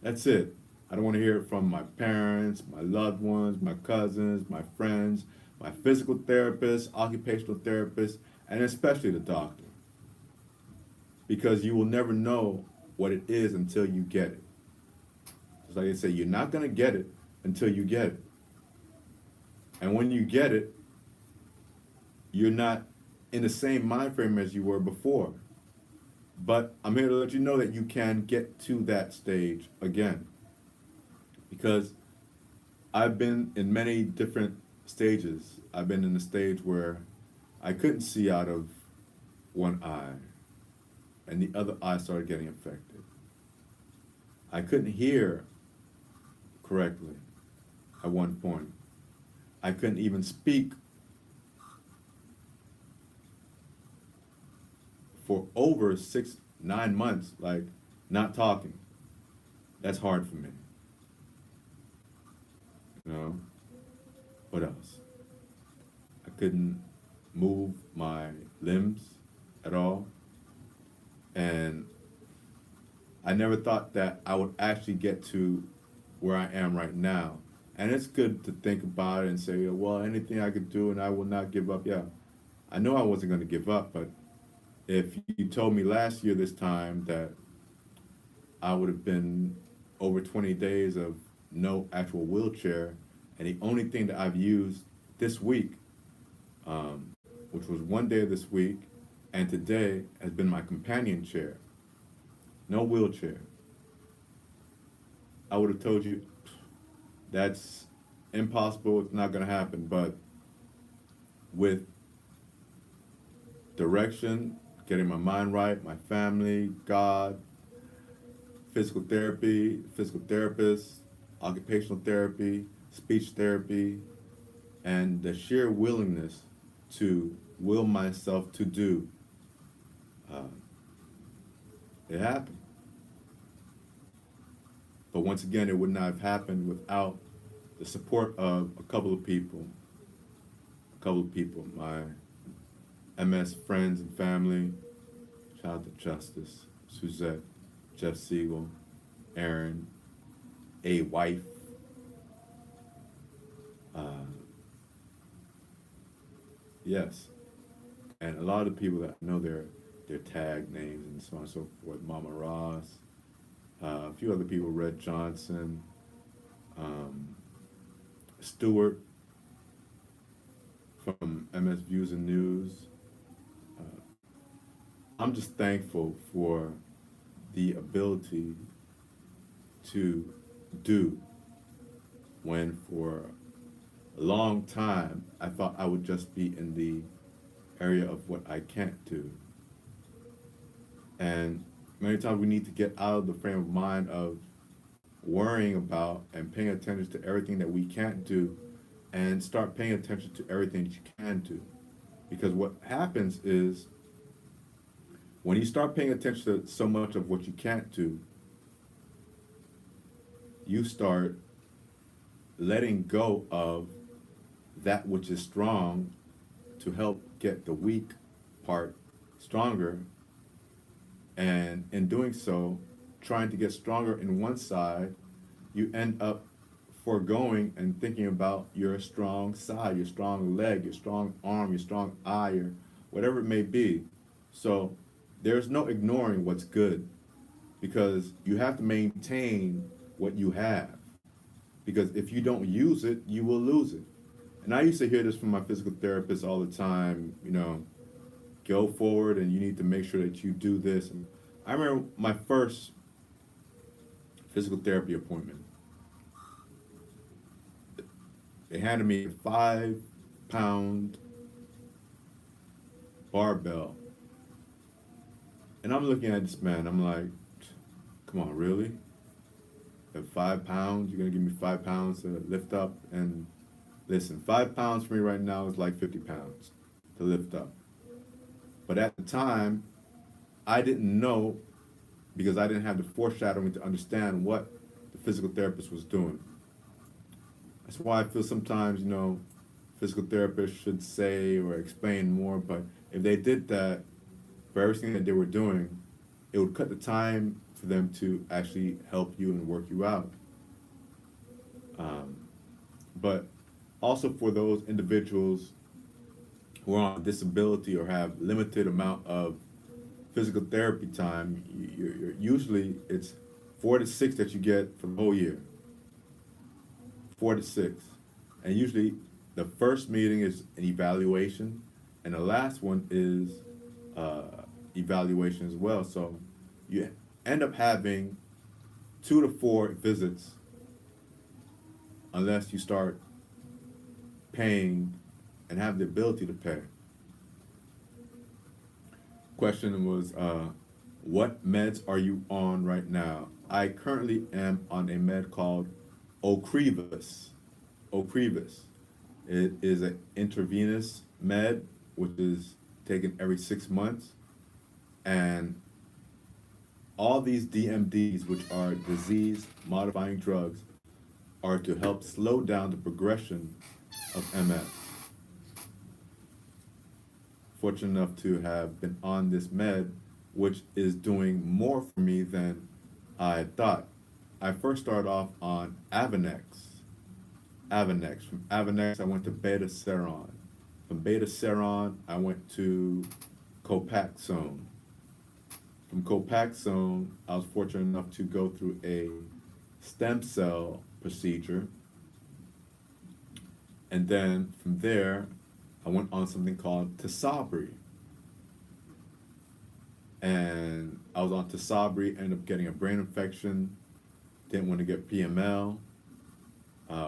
That's it. I don't want to hear it from my parents, my loved ones, my cousins, my friends, my physical therapist, occupational therapist, and especially the doctor. Because you will never know what it is until you get it. Just like I say, you're not going to get it until you get it. And when you get it, you're not in the same mind frame as you were before. But I'm here to let you know that you can get to that stage again. Because I've been in many different stages. I've been in the stage where I couldn't see out of one eye, and the other eye started getting affected. I couldn't hear correctly at one point. I couldn't even speak for over 6-9 months, like not talking. That's hard for me. You know? What else? I couldn't move my limbs at all. And I never thought that I would actually get to where I am right now. And it's good to think about it and say, well, anything I could do and I will not give up. Yeah, I know I wasn't going to give up, but if you told me last year this time that I would have been over 20 days of no actual wheelchair, and the only thing that I've used this week, which was one day of this week, and today has been my companion chair, no wheelchair, I would have told you that's impossible, it's not going to happen. But with direction, getting my mind right, my family, God, physical therapy, physical therapist, occupational therapy, speech therapy, and the sheer willingness to will myself to do, it happened. But once again, it would not have happened without the support of a couple of people, my MS friends and family. Shout out to Justice, Suzette, Jeff Siegel, Aaron, a wife, yes, and a lot of people that I know their tag names and so on and so forth. Mama Ross, a few other people, Red Johnson, Stewart from MS Views and News. I'm just thankful for the ability to do when for a long time I thought I would just be in the area of what I can't do. And many times we need to get out of the frame of mind of worrying about and paying attention to everything that we can't do and start paying attention to everything that you can do. Because what happens is when you start paying attention to so much of what you can't do, you start letting go of that which is strong to help get the weak part stronger. And in doing so, trying to get stronger in one side, you end up foregoing and thinking about your strong side, your strong leg, your strong arm, your strong eye, or whatever it may be. So there's no ignoring what's good, because you have to maintain what you have. Because if you don't use it, you will lose it. And I used to hear this from my physical therapist all the time, go forward and you need to make sure that you do this. And I remember my first physical therapy appointment. They handed me a 5-pound barbell. And I'm looking at this man, I'm like, come on, really? At 5 pounds, you're gonna give me 5 pounds to lift up? And listen, 5 pounds for me right now is like 50 pounds to lift up. But at the time, I didn't know because I didn't have the foreshadowing to understand what the physical therapist was doing. That's why I feel sometimes, physical therapists should say or explain more, but if they did that for everything that they were doing, it would cut the time for them to actually help you and work you out. But also for those individuals who are on disability or have limited amount of physical therapy time, you're usually it's 4 to 6 that you get for the whole year. 4 to 6, and usually the first meeting is an evaluation, and the last one is evaluation as well. So you end up having 2 to 4 visits unless you start paying and have the ability to pay. Question was, what meds are you on right now? I currently am on a med called Ocrevus. Ocrevus. It is an intravenous med, which is taken every 6 months. And all these DMDs, which are disease-modifying drugs, are to help slow down the progression of MS. Fortunate enough to have been on this med, which is doing more for me than I had thought. I first started off on Avonex. From Avonex, I went to Beta-Seron. From Beta-Seron, I went to Copaxone. From Copaxone, I was fortunate enough to go through a stem cell procedure. And then from there, I went on something called Tisabri. And I was on Tisabri, ended up getting a brain infection, didn't want to get PML,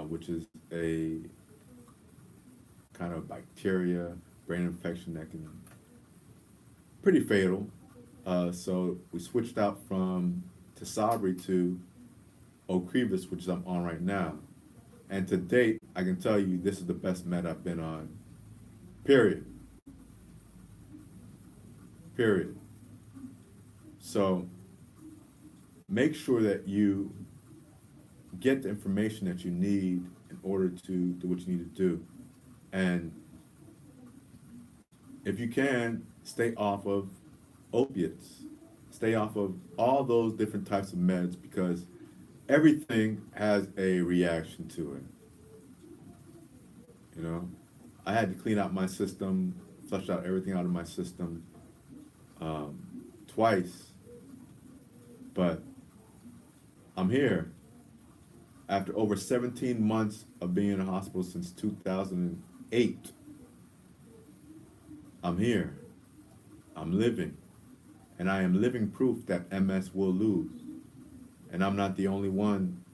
which is a kind of bacteria brain infection that can pretty fatal. So we switched out from Tisabri to Ocrevus, which I'm on right now. And to date, I can tell you this is the best med I've been on, period. So make sure that you get the information that you need in order to do what you need to do. And if you can, stay off of opiates. Stay off of all those different types of meds, because everything has a reaction to it. I had to clean out my system, flush out everything out of my system twice, but I'm here. After over 17 months of being in a hospital since 2008, I'm here. I'm living. And I am living proof that MS will lose. And I'm not the only one.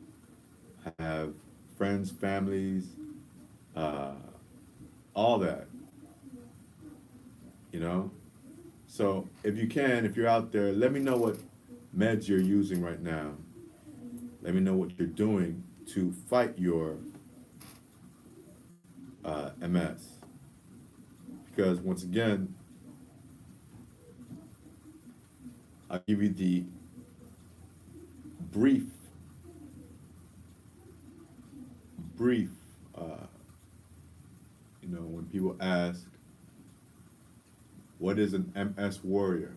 I have friends, families, all that. So if you can, if you're out there, let me know what meds you're using right now. Let me know what you're doing to fight your MS. Because once again, I'll give you the brief, when people ask, what is an MS warrior?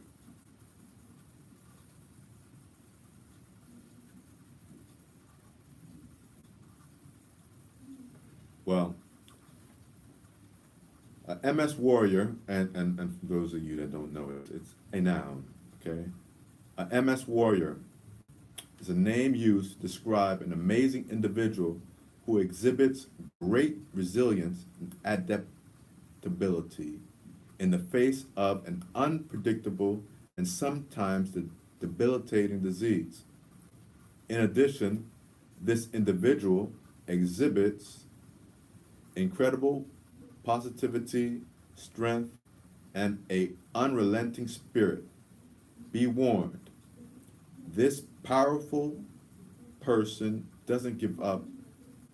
Well, MS warrior, and for those of you that don't know it, it's a noun, okay? A MS warrior is a name used to describe an amazing individual who exhibits great resilience and adaptability in the face of an unpredictable and sometimes debilitating disease. In addition, this individual exhibits incredible positivity, strength, and an unrelenting spirit. Be warned, this powerful person doesn't give up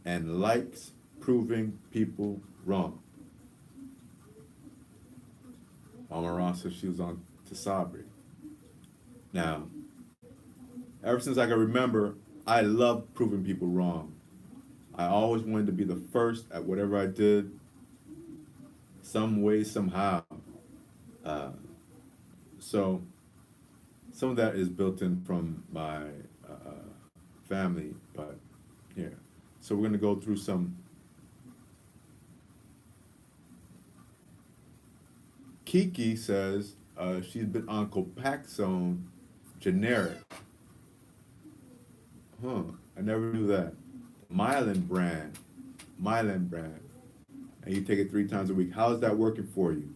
and likes proving people wrong. Mama Ron said she was on Tisabri. Now, Ever since I can remember, I loved proving people wrong. I always wanted to be the first at whatever I did, some way, somehow. Uh, so some of that is built in from my family, but yeah. So we're gonna go through some. Kiki says she's been on Copaxone generic. Huh, I never knew that. Mylan brand. Mylan brand. And you take it 3 times a week. How is that working for you?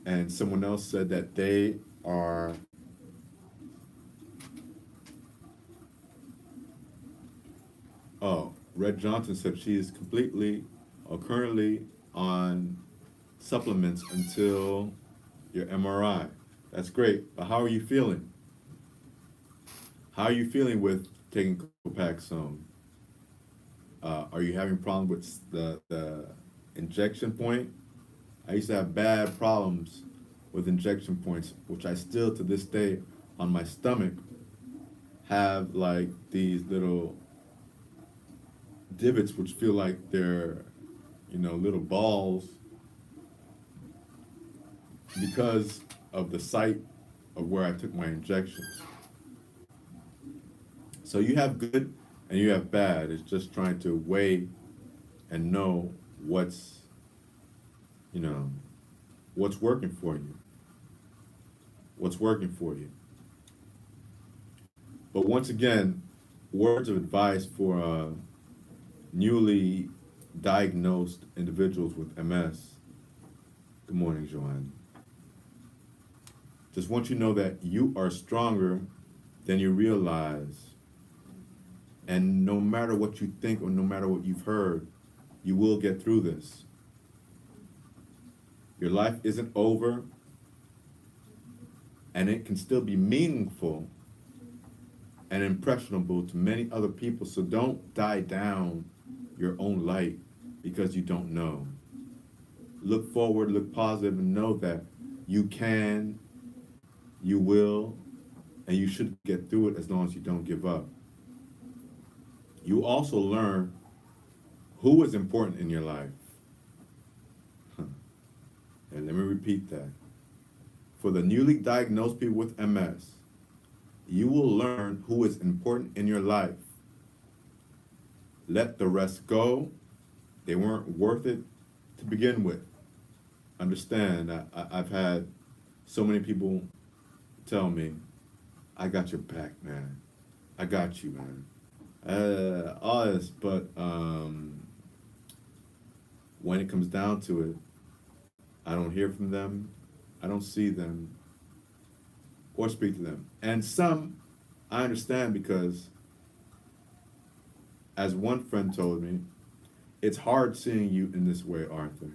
And someone else said that they are, oh, Red Johnson said she is completely or currently on supplements until your MRI. That's great, but how are you feeling? How are you feeling with taking Copaxone? Are you having problems with the injection point? I used to have bad problems with injection points, which I still to this day on my stomach have like these little divots which feel like they're, little balls because of the site of where I took my injections. So you have good and you have bad. It's just trying to weigh and know you know, what's working for you. What's working for you. But once again, words of advice for newly diagnosed individuals with MS. Good morning, Joanne. Just want you to know that you are stronger than you realize. And no matter what you think or no matter what you've heard, you will get through this. Your life isn't over, and it can still be meaningful and impressionable to many other people. So don't die down your own light because you don't know. Look forward, look positive, and know that you can, you will, and you should get through it as long as you don't give up. You also learn who is important in your life. And let me repeat that. For the newly diagnosed people with MS, you will learn who is important in your life. Let the rest go. They weren't worth it to begin with. Understand, I've had so many people tell me, I got your back, man. I got you, man. All this, but when it comes down to it, I don't hear from them, I don't see them, or speak to them. And some, I understand because, as one friend told me, it's hard seeing you in this way, Arthur,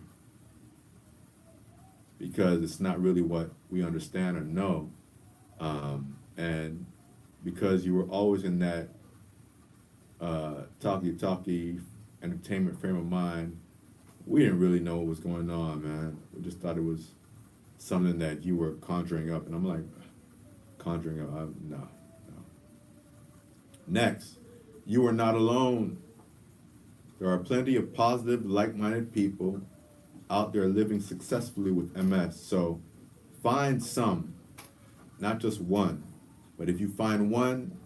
because it's not really what we understand or know. And because you were always in that talky entertainment frame of mind, we didn't really know what was going on, man. We just thought it was something that you were conjuring up. And I'm like, conjuring up? No. Next, you are not alone. There are plenty of positive, like-minded people out there living successfully with MS. So find some, not just one. But if you find one,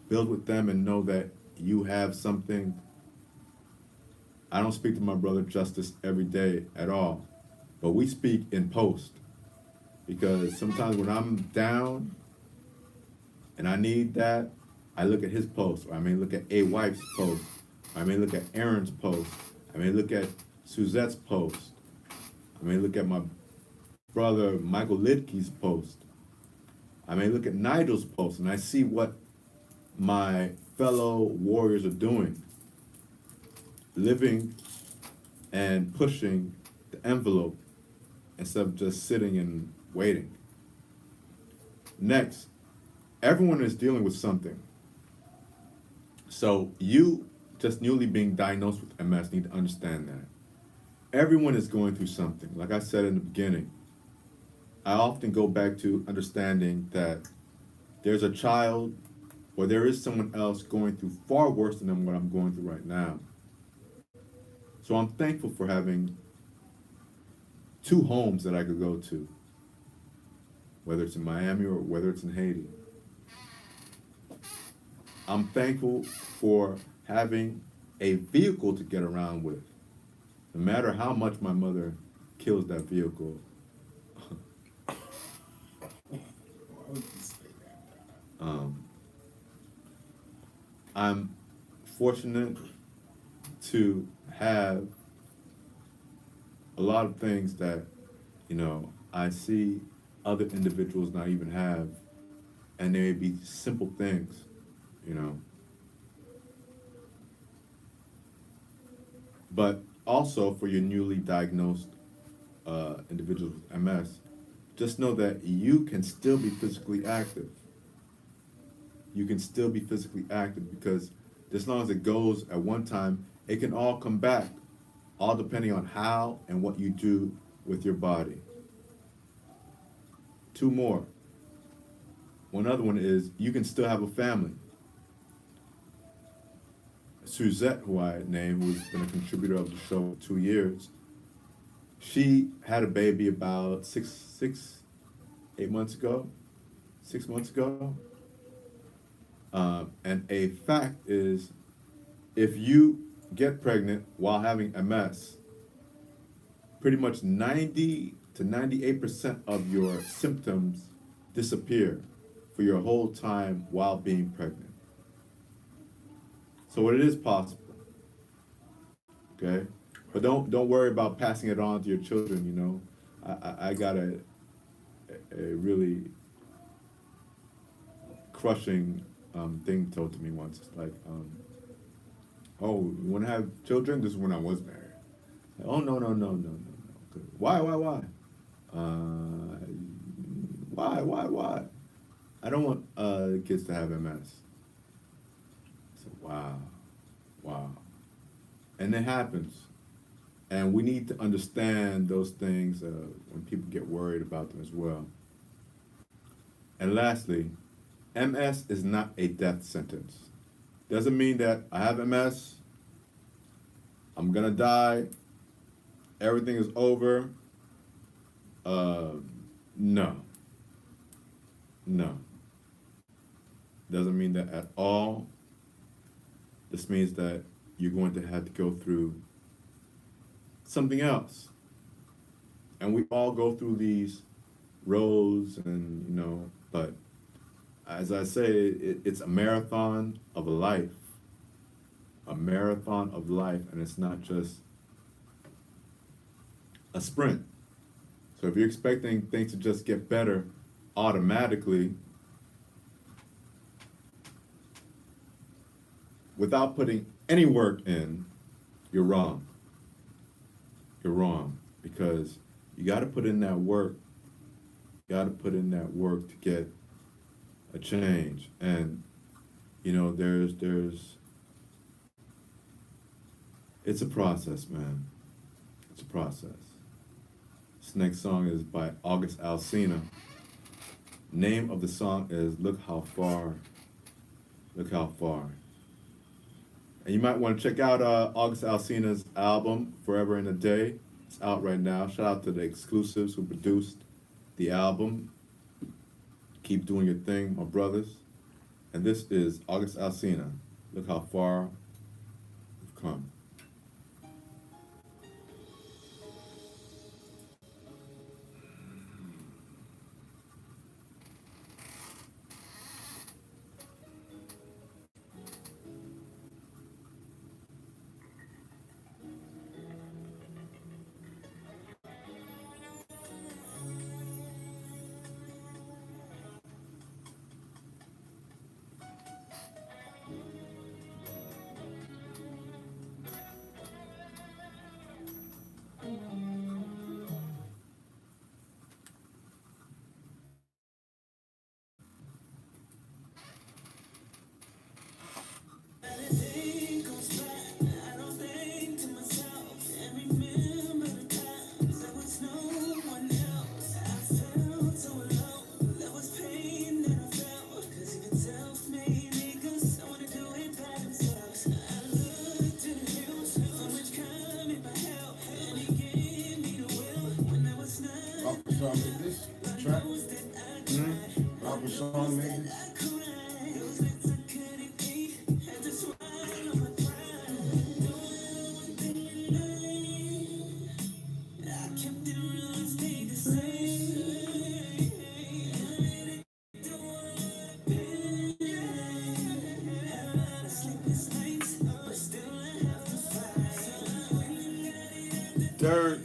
build with them and know that you have something. I don't speak to my brother Justice every day at all, but we speak in post. Because sometimes when I'm down and I need that, I look at his post, or I may look at A Wife's post, or I may look at Aaron's post, I may look at Suzette's post, I may look at my brother Michael Lidke's post, I may look at Nigel's post, and I see what my fellow warriors are doing, living and pushing the envelope instead of just sitting and waiting. Next, everyone is dealing with something. So you, just newly being diagnosed with MS, need to understand that. everyone is going through something. Like I said in the beginning, I often go back to understanding that there's a child or there is someone else going through far worse than what I'm going through right now. So I'm thankful for having two homes that I could go to, whether it's in Miami or whether it's in Haiti. I'm thankful for having a vehicle to get around with. No matter how much my mother kills that vehicle, Why would you say that? I'm fortunate to have a lot of things that, I see other individuals not even have, and they may be simple things, you know. But also for your newly diagnosed individuals with MS, just know that you can still be physically active. You can still be physically active because as long as it goes at one time, it can all come back, all depending on how and what you do with your body. Two more. One other one is you can still have a family. Suzette, who I named, who's been a contributor of the show for 2 years, she had a baby about 8 months ago, 6 months ago. And a fact is, if you get pregnant while having MS, pretty much 90 to 98% of your symptoms disappear for your whole time while being pregnant. So it is possible, okay? But don't worry about passing it on to your children. I got a really crushing thing told to me once. It's like, oh, you want to have children? This is when I was married. Oh, no. Why? Why? I don't want kids to have MS. So wow. And it happens. And we need to understand those things when people get worried about them as well. And lastly, MS is not a death sentence. Doesn't mean that I have MS, I'm gonna die, everything is over. No. Doesn't mean that at all. This means that you're going to have to go through something else. And we all go through these roads but as I say, it's a marathon of a life. A marathon of life, and it's not just a sprint. So if you're expecting things to just get better automatically without putting any work in, you're wrong. You're wrong, because you got to put in that work. You got to put in that work to get a change. And there's it's a process, man. It's a process. This next song is by August Alsina. Name of the song is Look How Far. Look How Far. And you might want to check out August Alsina's album, Forever in a Day. It's out right now. Shout out to the exclusives who produced the album. Keep doing your thing, my brothers. And this is August Alsina. Look how far we've come. And the day goes by, I don't think to myself and remember Sean made this track. Robert Sean made this. Dirt.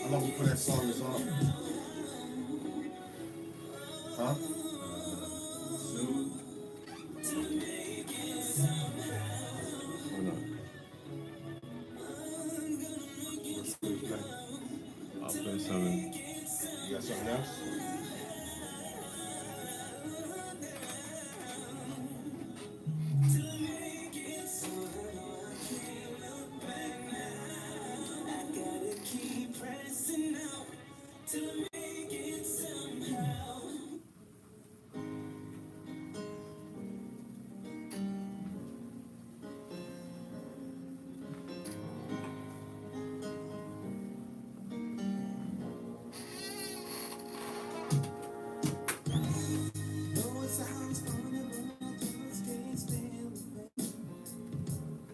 How long before that song is on? Huh? Soon. Hold on. I'll play something. You got something else?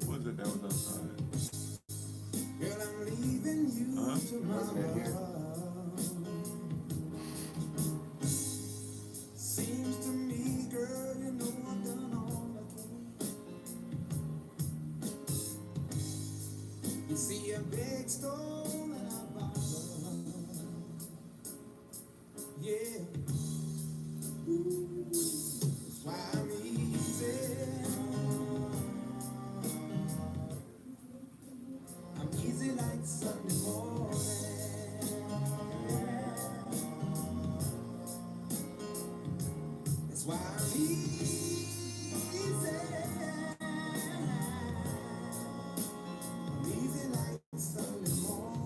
What was it that was outside? President here. See a big stone in a bottle. Yeah. Ooh, that's why I'm easy. I'm easy like Sunday morning. That's why I'm easy. I'm easy like Sunday morning.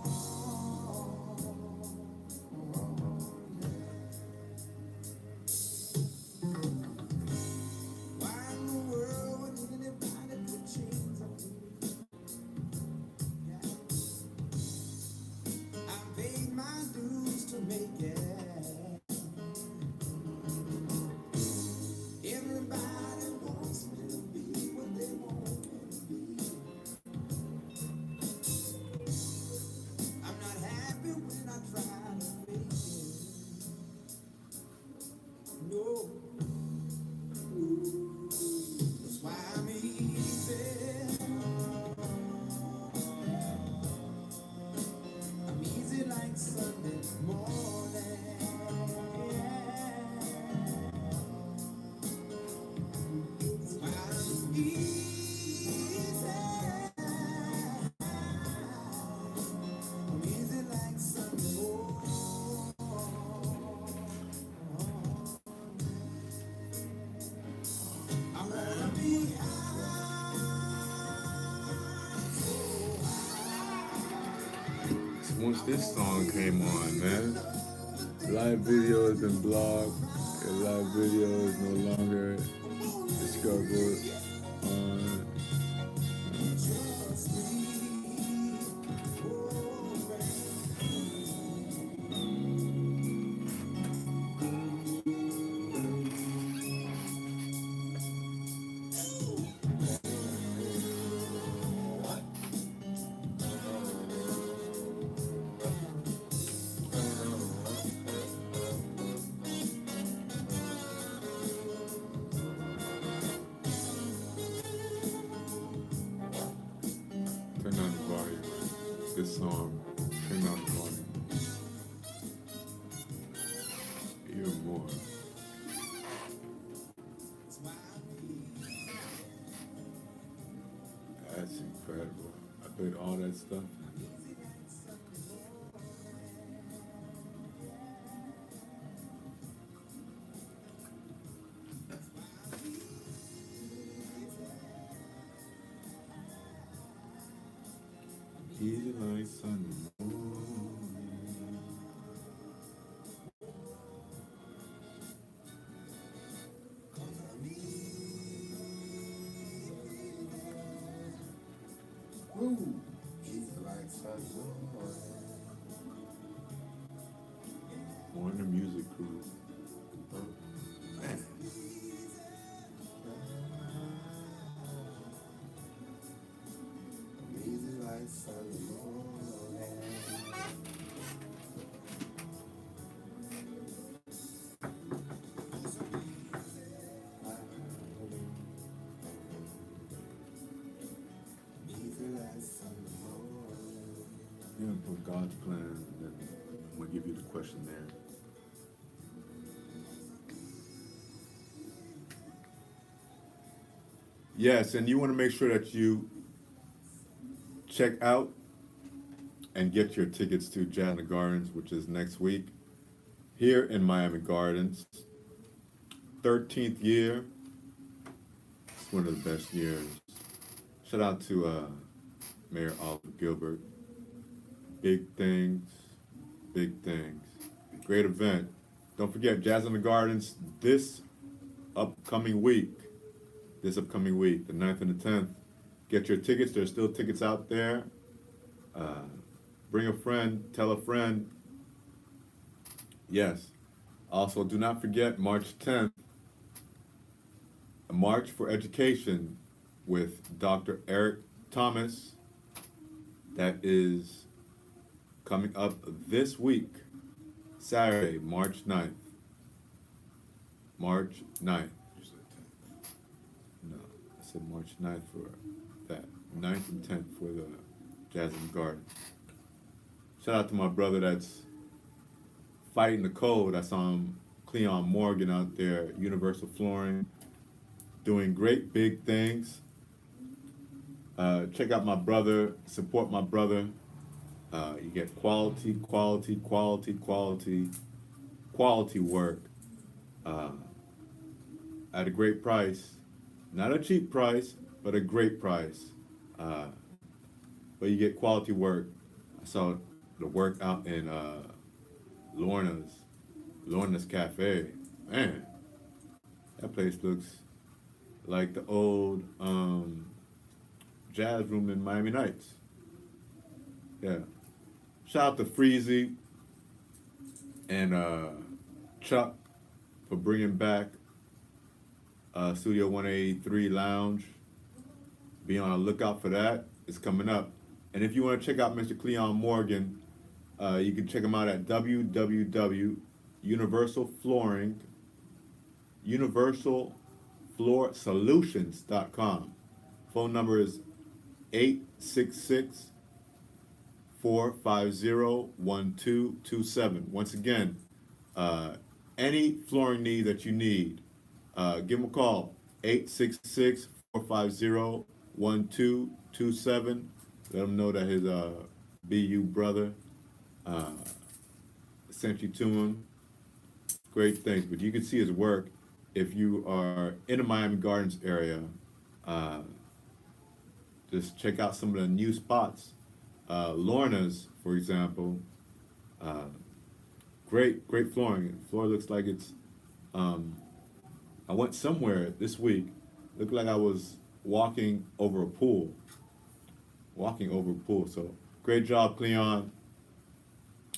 once this song came on, man. Live video has been blocked. Live video is no longer discovered on. Turn down the volume. This song, turn down the volume. Even more. That's incredible. I played all that stuff. Easy like Sunday morning. Woo! Easy like Sunday. Warner Music Crew. Man. Easy like Sunday morning. Easy like Sunday morning. You're gonna put God's plan, and then I'm gonna give you the questionnaire. Yes, and you want to make sure that you check out and get your tickets to Jazz in the Gardens, which is next week, here in Miami Gardens. 13th year. It's one of the best years. Shout out to Mayor Oliver Gilbert. Big things, big things. Great event. Don't forget, Jazz in the Gardens this upcoming week, the 9th and the 10th. Get your tickets. There's still tickets out there. Bring a friend, tell a friend. Yes. Also, do not forget March 10th, a March for Education with Dr. Eric Thomas. That is coming up this week, Saturday, March 9th. March 9th. No, I said March 9th for that. 9th and 10th for the Jazz in the Garden. Shout out to my brother that's fighting the cold. I saw him, Cleon Morgan, out there, Universal Flooring, doing great big things. Check out my brother, support my brother. You get quality work at a great price. Not a cheap price, but a great price. But you get quality work. I saw the work out in Lorna's Cafe. Man, that place looks like the old jazz room in Miami Nights. Yeah. Shout out to Freezy and Chuck for bringing back Studio 183 Lounge. Be on the lookout for that. It's coming up. And if you want to check out Mr. Cleon Morgan, you can check him out at universalfloorsolutions.com. Phone number is 866-450-1227. Once again, any flooring need that you need, give them a call, 866-450-1227. Let him know that his BU brother sent you to him. Great things. But you can see his work if you are in the Miami Gardens area. Just check out some of the new spots Lorna's, for example, uh, great flooring. The floor looks like it's. Um, I went somewhere this week. Looked like I was walking over a pool. Walking over a pool. So great job, Cleon,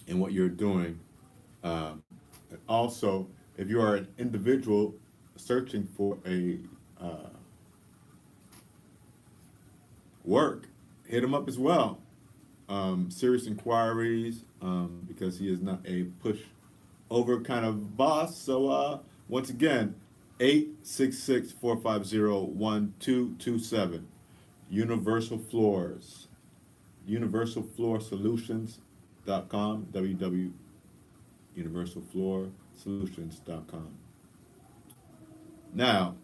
in what you're doing. And also, if you are an individual searching for a work, hit him up as well. Serious inquiries, because he is not a push over kind of boss. So once again, 866-450-1227. Universal Floors. UniversalFloorSolutions.com. www.universalfloorsolutions.com. Now,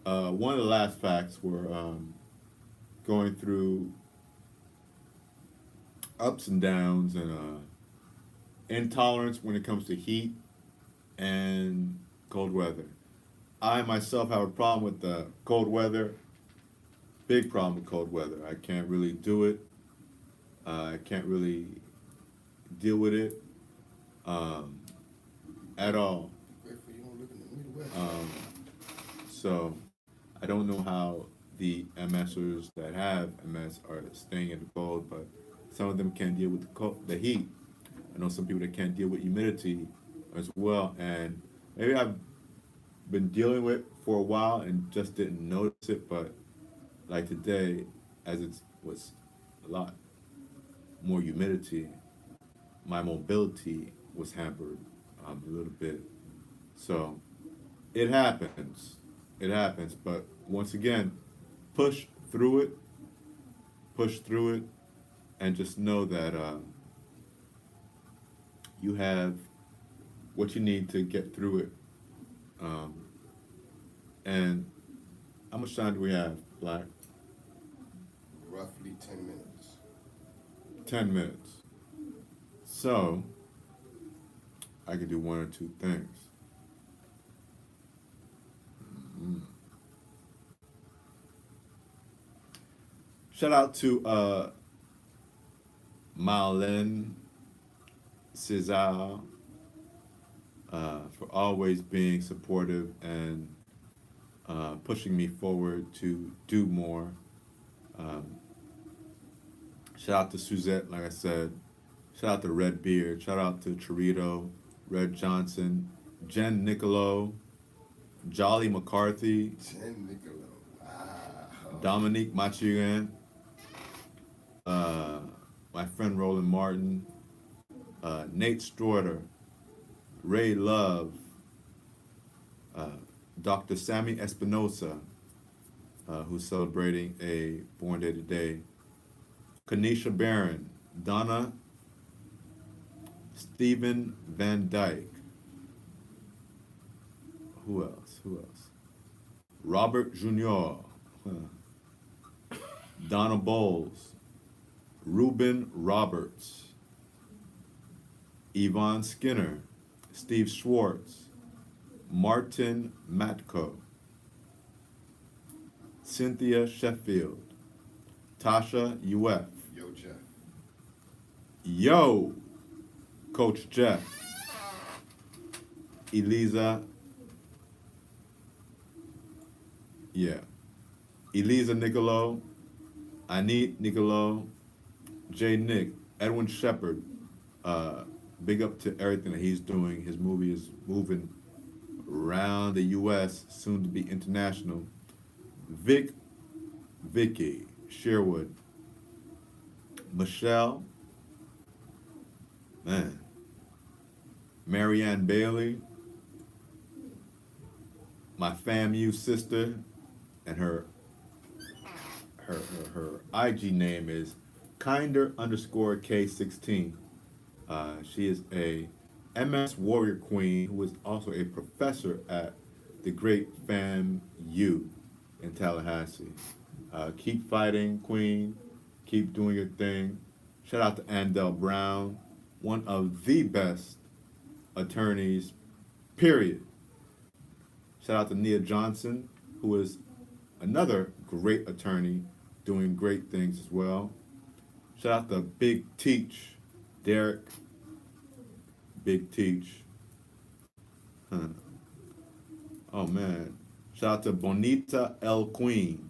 one of the last facts we're going through ups and downs and intolerance when it comes to heat and cold weather. I myself have a problem with the cold weather. Big problem with cold weather. I can't really do it. I can't really deal with it at all. Grateful you don't live in the Midwest. So I don't know how the MSers that have MS are staying in the cold, but some of them can't deal with the heat. I know some people that can't deal with humidity as well, and maybe I've been dealing with for a while and just didn't notice it. But like today, as it was a lot more humidity, my mobility was hampered a little bit. So it happens. It happens. But once again, push through it. Push through it, and just know that you have what you need to get through it. And how much time do we have, Black? Roughly 10 minutes. 10 minutes. So, I could do one or two things. Shout out to Marlene Cesar for always being supportive and pushing me forward to do more. Shout out to Suzette, like I said. Shout out to Redbeard. Shout out to Chorito, Red Johnson, Jen Nicolo, Jolly McCarthy, Jen Nicolo. Wow. Dominique Machigan, my friend Roland Martin, Nate Straughter, Ray Love, Dr. Sammy Espinosa, who's celebrating a born day today, Kanisha Barron, Donna Stephen Van Dyke. Who else? Robert Jr., Donna Bowles, Ruben Roberts, Yvonne Skinner, Steve Schwartz, Martin Matko, Cynthia Sheffield, Tasha UF, Yo, Jeff. Yo, Coach Jeff, Eliza, Eliza Nicolo, Anit Nicolo, Jay Nick, Edwin Shepard. Big up to everything that he's doing. His movie is moving around the U.S., soon to be international. Vicky, Sherwood, Michelle, Marianne Bailey, my FAMU sister, and her IG name is kinder_K16. She is a MS Warrior Queen who is also a professor at the great FAMU in Tallahassee. Keep fighting, Queen. Keep doing your thing. Shout out to Andel Brown, one of the best attorneys, period. Shout out to Nia Johnson, who is another great attorney doing great things as well. Shout out to Big Teach, Derek, Big Teach. Huh. Oh man. Shout out to Bonita El Queen.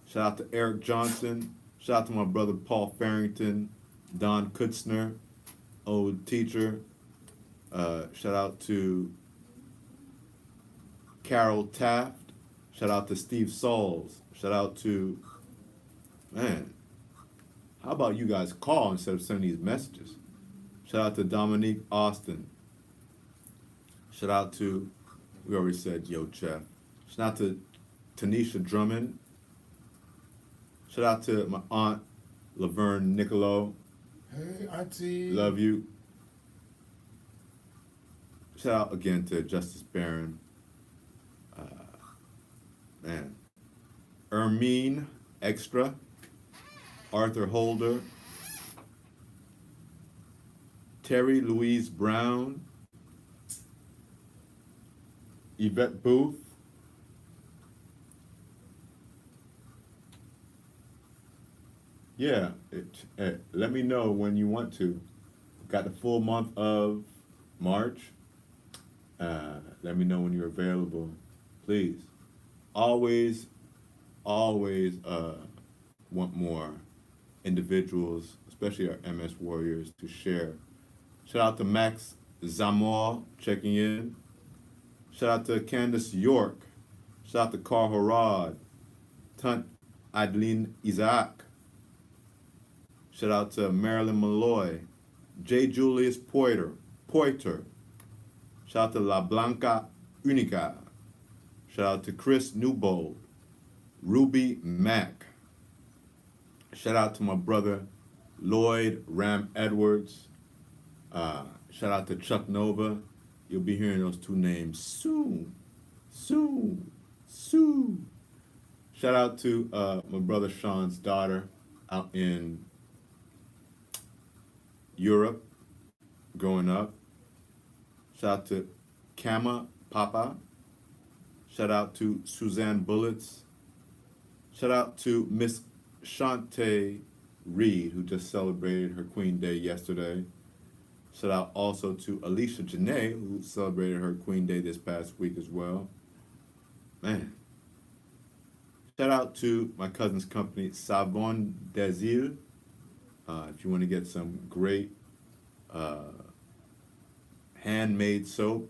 Shout out to Eric Johnson. Shout out to my brother Paul Farrington, Don Kutzner, old teacher. Shout out to Carol Taft. Shout out to Steve Sauls. Shout out to, man, how about you guys call instead of sending these messages? Shout out to Dominique Austin. Shout out to, we already said Yo Chef. Shout out to Tanisha Drummond. Shout out to my aunt Laverne Nicolo. Hey, Auntie. Love you. Shout out again to Justice Barron. Man. Ermine Extra. Arthur Holder. Terry Louise Brown. Yvette Booth. Yeah, let me know when you want to. Got the full month of March. Let me know when you're available, please. Always want more individuals, especially our MS warriors, to share. Shout out to Max Zamor checking in. Shout out to Candace York. Shout out to Carl Harad. Tunt Adeline Isaac. Shout out to Marilyn Malloy. J. Julius Poiter. Shout out to La Blanca Unica. Shout out to Chris Newbold. Ruby Mack. Shout out to my brother Lloyd Ram Edwards. Shout out to Chuck Nova. You'll be hearing those two names soon. Shout out to my brother Sean's daughter out in Europe growing up. Shout out to Kama Papa. Shout out to Suzanne Bullets. Shout out to Miss Shantae Reed, who just celebrated her Queen Day yesterday. Shout out also to Alicia Janae, who celebrated her Queen Day this past week as well. Man. Shout out to my cousin's company, Savon des Îles. If you want to get some great handmade soap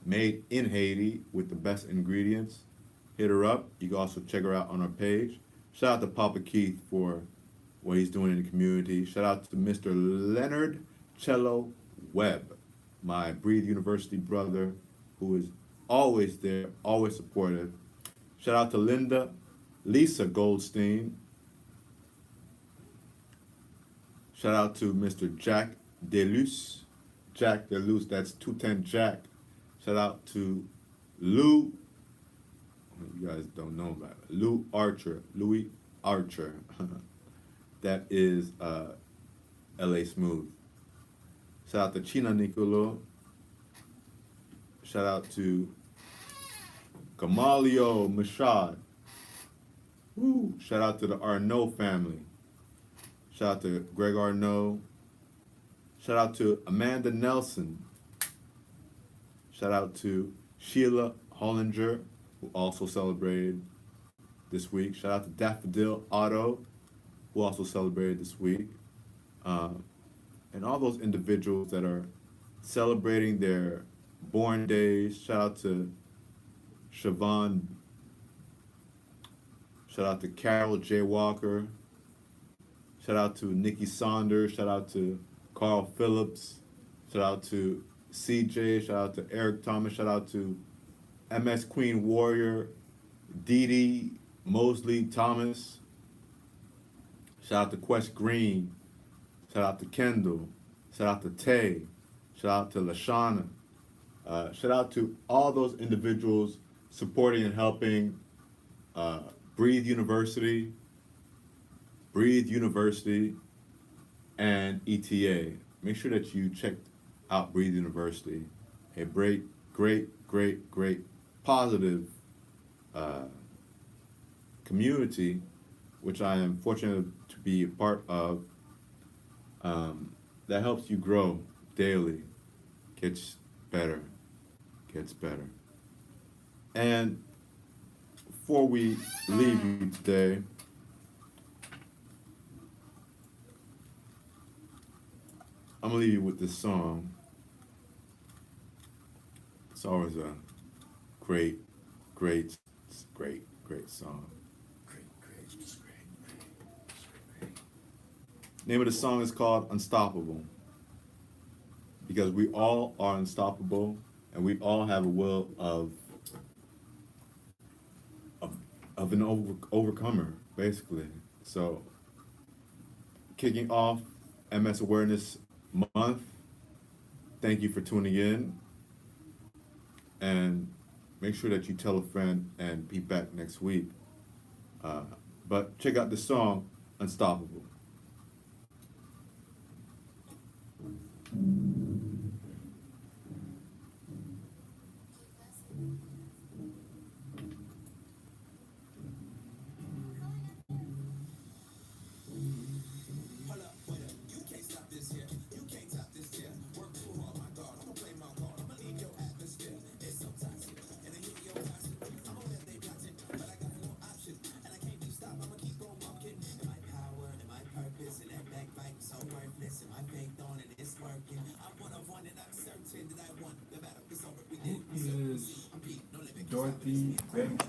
made in Haiti with the best ingredients, hit her up. You can also check her out on our page. Shout out to Papa Keith for what he's doing in the community. Shout out to Mr. Leonard Cello Webb, my Breathe University brother, who is always there, always supportive. Shout out to Lisa Goldstein. Shout out to Mr. Jack Deluce. Jack Deluce, that's 210 Jack. Shout out to Lou, you guys don't know about it, Louis Archer. That is LA Smooth. Shout out to China Nicolo. Shout out to Gamalio Mashad. Woo. Shout out to the Arnaud family. Shout out to Greg Arnaud. Shout out to Amanda Nelson. Shout out to Sheila Hollinger, who also celebrated this week. Shout out to Daffodil Otto, who also celebrated this week. And all those individuals that are celebrating their born days. Shout out to Siobhan. Shout out to Carol J. Walker. Shout out to Nikki Saunders. Shout out to Carl Phillips. Shout out to CJ. Shout out to Eric Thomas. Shout out to MS Queen Warrior, Dee Dee Mosley Thomas. Shout out to Quest Green. Shout out to Kendall. Shout out to Tay. Shout out to Lashana. Shout out to all those individuals supporting and helping Breathe University, and ETA. Make sure that you check out Breathe University. A great, positive community which I am fortunate to be a part of, that helps you grow daily, gets better, gets better. And before we leave you today, I'm gonna leave you with this song. It's always a great, great, great song. Great. Name of the song is called Unstoppable. Because we all are unstoppable and we all have a will of an overcomer, basically. So kicking off MS Awareness Month, thank you for tuning in. And make sure that you tell a friend and be back next week. But check out the song Unstoppable. Who is Dorothy Bancroft?